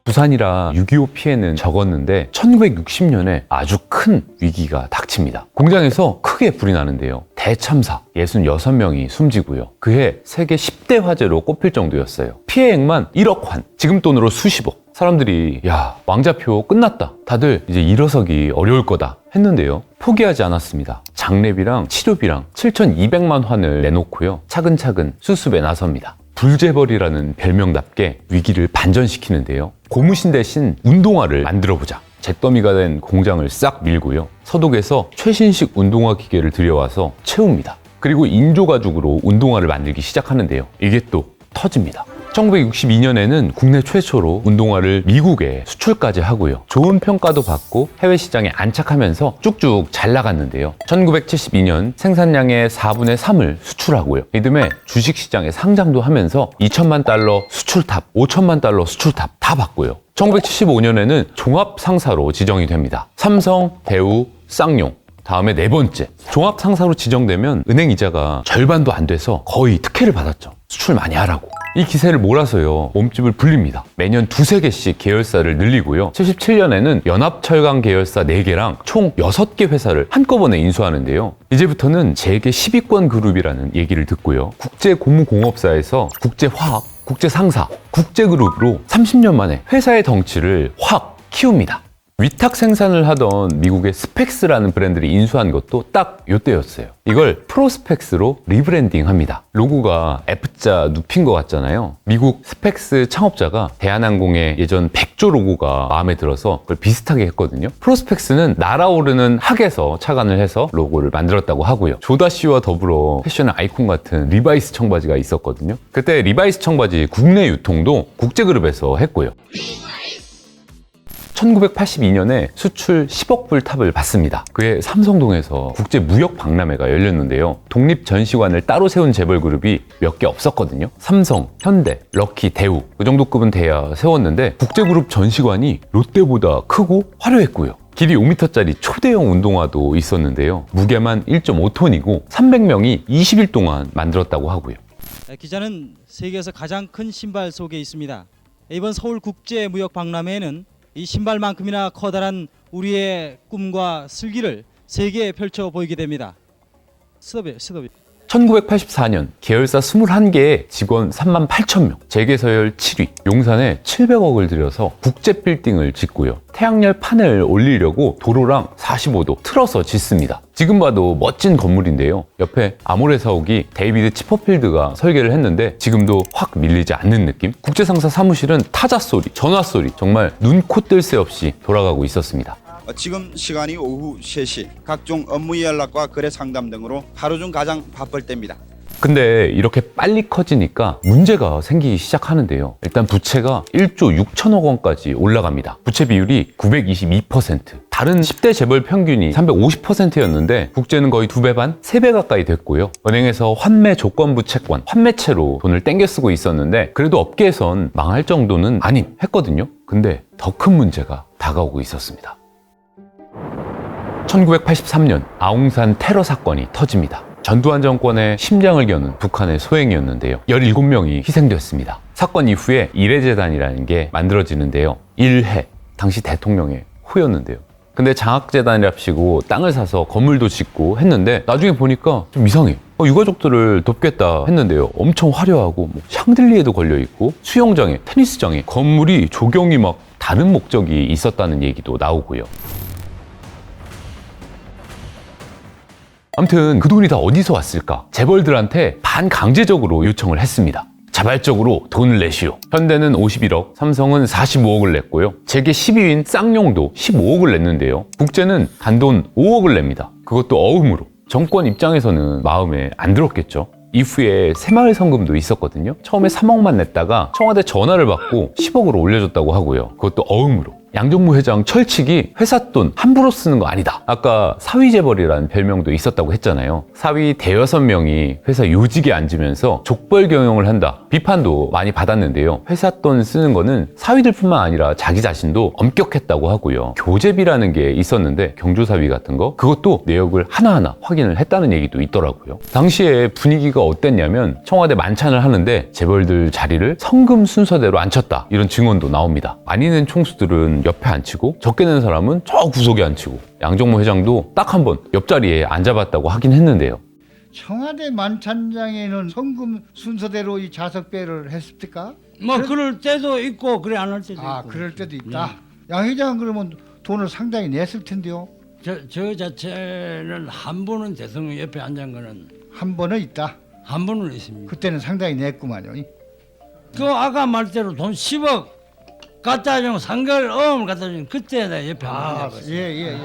부산이라 6.25 피해는 적었는데 1960년에 아주 큰 위기가 닥칩니다. 공장에서 크게 불이 나는데요. 대참사 66명이 숨지고요. 그해 세계 10대 화재로 꼽힐 정도였어요. 피해액만 1억 환, 지금 돈으로 수십억. 사람들이 야, 왕자표 끝났다. 다들 이제 일어서기 어려울 거다 했는데요. 포기하지 않았습니다. 장례비랑 치료비랑 7,200만 환을 내놓고요. 차근차근 수습에 나섭니다. 불재벌이라는 별명답게 위기를 반전시키는데요. 고무신 대신 운동화를 만들어보자. 잿더미가 된 공장을 싹 밀고요. 서독에서 최신식 운동화 기계를 들여와서 채웁니다. 그리고 인조가죽으로 운동화를 만들기 시작하는데요. 이게 또 터집니다. 1962년에는 국내 최초로 운동화를 미국에 수출까지 하고요. 좋은 평가도 받고 해외 시장에 안착하면서 쭉쭉 잘 나갔는데요. 1972년 생산량의 4분의 3을 수출하고요. 이듬해 주식시장에 상장도 하면서 2천만 달러 수출탑, 5천만 달러 수출탑 다 받고요. 1975년에는 종합상사로 지정이 됩니다. 삼성, 대우, 쌍용. 다음에 4번째, 종합상사로 지정되면 은행 이자가 절반도 안 돼서 거의 특혜를 받았죠. 수출 많이 하라고. 이 기세를 몰아서요, 몸집을 불립니다. 매년 2-3개씩 계열사를 늘리고요. 77년에는 연합철강 계열사 4개랑 총 6개 회사를 한꺼번에 인수하는데요. 이제부터는 재계 10위권 그룹이라는 얘기를 듣고요. 국제고무공업사에서 국제화학, 국제상사, 국제그룹으로 30년 만에 회사의 덩치를 확 키웁니다. 위탁 생산을 하던 미국의 스펙스라는 브랜드를 인수한 것도 딱 이때였어요. 이걸 프로스펙스로 리브랜딩합니다. 로고가 F자 눕힌 것 같잖아요. 미국 스펙스 창업자가 대한항공의 예전 백조 로고가 마음에 들어서 그걸 비슷하게 했거든요. 프로스펙스는 날아오르는 학에서 착안을 해서 로고를 만들었다고 하고요. 조다씨와 더불어 패션의 아이콘 같은 리바이스 청바지가 있었거든요. 그때 리바이스 청바지 국내 유통도 국제그룹에서 했고요. 1982년에 수출 10억 불 탑을 받습니다. 그해 삼성동에서 국제무역박람회가 열렸는데요. 독립전시관을 따로 세운 재벌그룹이 몇 개 없었거든요. 삼성, 현대, 럭키, 대우 그 정도 급은 돼야 세웠는데 국제그룹 전시관이 롯데보다 크고 화려했고요. 길이 5m짜리 초대형 운동화도 있었는데요. 무게만 1.5톤이고 300명이 20일 동안 만들었다고 하고요. 기자는 세계에서 가장 큰 신발 속에 있습니다. 이번 서울국제무역박람회에는 이 신발만큼이나 커다란 우리의 꿈과 슬기를 세계에 펼쳐 보이게 됩니다. 스톱이에요. 1984년 계열사 21개에 직원 38,000명, 재계서열 7위, 용산에 700억을 들여서 국제빌딩을 짓고요. 태양열 판을 올리려고 도로랑 45도 틀어서 짓습니다. 지금 봐도 멋진 건물인데요. 옆에 아모레 사옥이 데이비드 치퍼필드가 설계를 했는데 지금도 확 밀리지 않는 느낌? 국제상사 사무실은 타자 소리, 전화 소리, 정말 눈, 코 뜰 새 없이 돌아가고 있었습니다. 지금 시간이 오후 3시, 각종 업무 연락과 거래 상담 등으로 하루 중 가장 바쁠 때입니다. 근데 이렇게 빨리 커지니까 문제가 생기기 시작하는데요. 일단 부채가 1조 6천억 원까지 올라갑니다. 부채 비율이 922%. 다른 10대 재벌 평균이 350%였는데 국제는 거의 2배 반, 3배 가까이 됐고요. 은행에서 환매 조건부 채권, 환매채로 돈을 땡겨 쓰고 있었는데 그래도 업계에선 망할 정도는 아님 했거든요. 근데 더 큰 문제가 다가오고 있었습니다. 1983년 아웅산 테러 사건이 터집니다. 전두환 정권의 심장을 겨눈 북한의 소행이었는데요. 17명이 희생됐습니다. 사건 이후에 일해재단이라는 게 만들어지는데요. 일해, 당시 대통령의 호였는데요. 근데 장학재단이랍시고 땅을 사서 건물도 짓고 했는데 나중에 보니까 좀 이상해. 유가족들을 돕겠다 했는데요. 엄청 화려하고 샹들리에도 걸려있고 수영장에, 테니스장에 건물이 조경이 막 다른 목적이 있었다는 얘기도 나오고요. 아무튼 그 돈이 다 어디서 왔을까? 재벌들한테 반강제적으로 요청을 했습니다. 자발적으로 돈을 내시오. 현대는 51억, 삼성은 45억을 냈고요. 재계 10위인 쌍용도 15억을 냈는데요. 국제는 단돈 5억을 냅니다. 그것도 어음으로. 정권 입장에서는 마음에 안 들었겠죠. 이후에 새마을 성금도 있었거든요. 처음에 3억만 냈다가 청와대 전화를 받고 10억으로 올려줬다고 하고요. 그것도 어음으로. 양정무 회장 철칙이 회사 돈 함부로 쓰는 거 아니다. 아까 사위재벌이라는 별명도 있었다고 했잖아요. 사위 대여섯 명이 회사 요직에 앉으면서 족벌 경영을 한다. 비판도 많이 받았는데요. 회사 돈 쓰는 거는 사위들뿐만 아니라 자기 자신도 엄격했다고 하고요. 교재비라는 게 있었는데 경조사비 같은 거 그것도 내역을 하나하나 확인을 했다는 얘기도 있더라고요. 당시에 분위기가 어땠냐면 청와대 만찬을 하는데 재벌들 자리를 성금 순서대로 앉혔다. 이런 증언도 나옵니다. 많이 낸 총수들은 옆에 앉히고 적게 낸 사람은 저 구석에 앉히고 양정모 회장도 딱 한 번 옆자리에 앉아봤다고 하긴 했는데요. 청와대 만찬장에는 성금 순서대로 이 좌석배를 했습니까? 그럴 때도 있고 그래 안 할 때도 있고. 그럴 때도 있다. 양 회장은 그러면 돈을 상당히 냈을 텐데요. 저 자체는 한 번은 대통령 옆에 앉은 거는 한 번은 있다. 한 번은 있습니다. 그때는 상당히 냈구만요. 그 아까 말대로 돈 10억 갖다 준 상가를 갖다 준 그때 내 옆에 앉았어요. 예.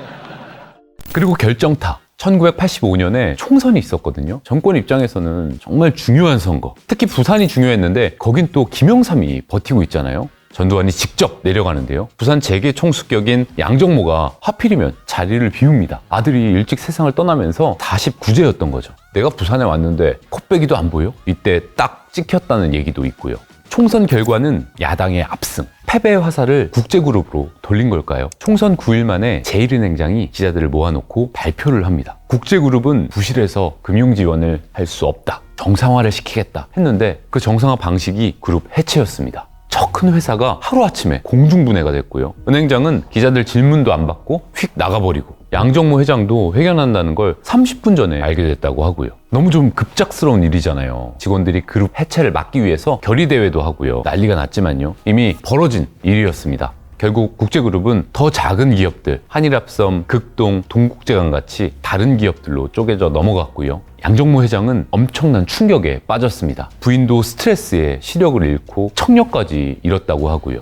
그리고 결정타. 1985년에 총선이 있었거든요. 정권 입장에서는 정말 중요한 선거. 특히 부산이 중요했는데 거긴 또 김영삼이 버티고 있잖아요. 전두환이 직접 내려가는데요. 부산 재계 총수격인 양정모가 하필이면 자리를 비웁니다. 아들이 일찍 세상을 떠나면서 49제였던 거죠. 내가 부산에 왔는데 코빼기도 안 보여? 이때 딱 찍혔다는 얘기도 있고요. 총선 결과는 야당의 압승. 패배의 화살을 국제그룹으로 돌린 걸까요? 총선 9일 만에 제1은행장이 기자들을 모아놓고 발표를 합니다. 국제그룹은 부실해서 금융지원을 할 수 없다. 정상화를 시키겠다 했는데 그 정상화 방식이 그룹 해체였습니다. 저 큰 회사가 하루아침에 공중분해가 됐고요. 은행장은 기자들 질문도 안 받고 휙 나가버리고 양정모 회장도 회견한다는 걸 30분 전에 알게 됐다고 하고요. 너무 좀 급작스러운 일이잖아요. 직원들이 그룹 해체를 막기 위해서 결의대회도 하고요. 난리가 났지만요. 이미 벌어진 일이었습니다. 결국 국제그룹은 더 작은 기업들, 한일합섬, 극동, 동국제강 같이 다른 기업들로 쪼개져 넘어갔고요. 양정모 회장은 엄청난 충격에 빠졌습니다. 부인도 스트레스에 시력을 잃고 청력까지 잃었다고 하고요.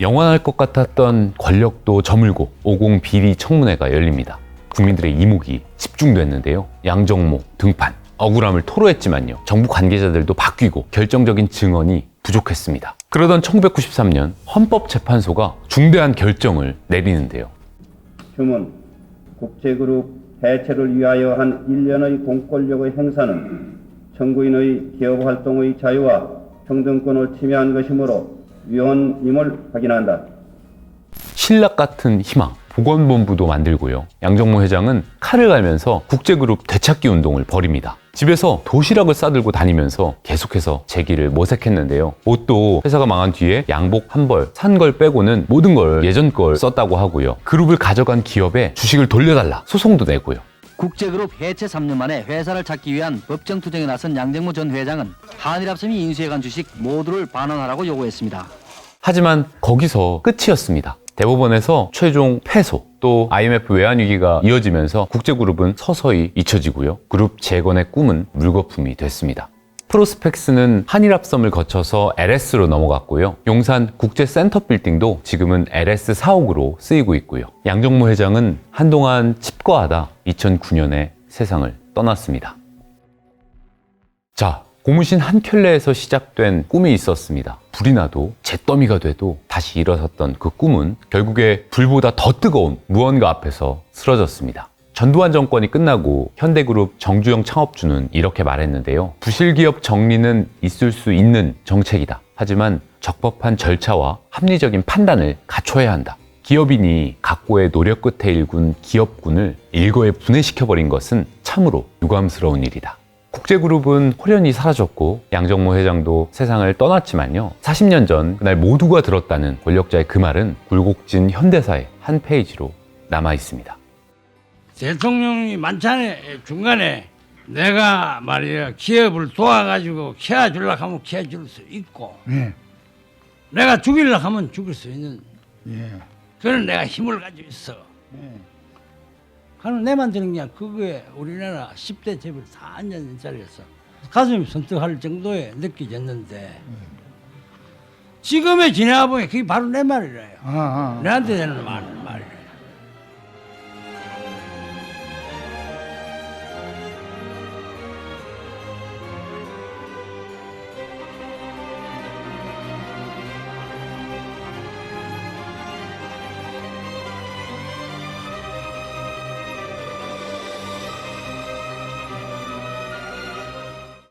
영원할 것 같았던 권력도 저물고 50 비리 청문회가 열립니다. 국민들의 이목이 집중됐는데요. 양정모 등판, 억울함을 토로했지만요. 정부 관계자들도 바뀌고 결정적인 증언이 부족했습니다. 그러던 1993년 헌법재판소가 중대한 결정을 내리는데요. 주문, 국제그룹 해체를 위하여 한 1년의 공권력의 행사는 청구인의 기업활동의 자유와 평등권을 침해한 것이므로 위헌임을 확인한다. 신락 같은 희망, 보건본부도 만들고요. 양정모 회장은 칼을 갈면서 국제그룹 되찾기 운동을 벌입니다. 집에서 도시락을 싸들고 다니면서 계속해서 재기를 모색했는데요. 옷도 회사가 망한 뒤에 양복 한 벌, 산 걸 빼고는 모든 걸 예전 걸 썼다고 하고요. 그룹을 가져간 기업에 주식을 돌려달라 소송도 내고요. 국제그룹 해체 3년 만에 회사를 찾기 위한 법정 투쟁에 나선 양정모 전 회장은 한일합섬이 인수해간 주식 모두를 반환하라고 요구했습니다. 하지만 거기서 끝이었습니다. 대법원에서 최종 패소, 또 IMF 외환위기가 이어지면서 국제그룹은 서서히 잊혀지고요. 그룹 재건의 꿈은 물거품이 됐습니다. 프로스펙스는 한일합섬을 거쳐서 LS로 넘어갔고요. 용산 국제센터빌딩도 지금은 LS 사옥으로 쓰이고 있고요. 양정모 회장은 한동안 칩거하다 2009년에 세상을 떠났습니다. 자, 고무신 한 켤레에서 시작된 꿈이 있었습니다. 불이 나도 잿더미가 돼도 다시 일어섰던 그 꿈은 결국에 불보다 더 뜨거운 무언가 앞에서 쓰러졌습니다. 전두환 정권이 끝나고 현대그룹 정주영 창업주는 이렇게 말했는데요. 부실기업 정리는 있을 수 있는 정책이다. 하지만 적법한 절차와 합리적인 판단을 갖춰야 한다. 기업인이 각고의 노력 끝에 일군 기업군을 일거에 분해시켜버린 것은 참으로 유감스러운 일이다. 국제그룹은 홀연히 사라졌고 양정모 회장도 세상을 떠났지만요. 40년 전 그날 모두가 들었다는 권력자의 그 말은 굴곡진 현대사의 한 페이지로 남아 있습니다. 대통령이 만찬에 중간에 내가 말이야 기업을 도와가지고 키워주려고 하면 키워줄 수 있고 내가 죽이려고 하면 죽일 수 있는 그런 내가 힘을 가지고 있어. 하는 내만 드는 게 아니라 그거에 우리나라 10대 재벌 다 앉아있는 자리에서 가슴이 선떡할 정도에 느껴졌는데 지금의 지내가 보면 그게 바로 내 말이래요. 내한테 되는 말이래요.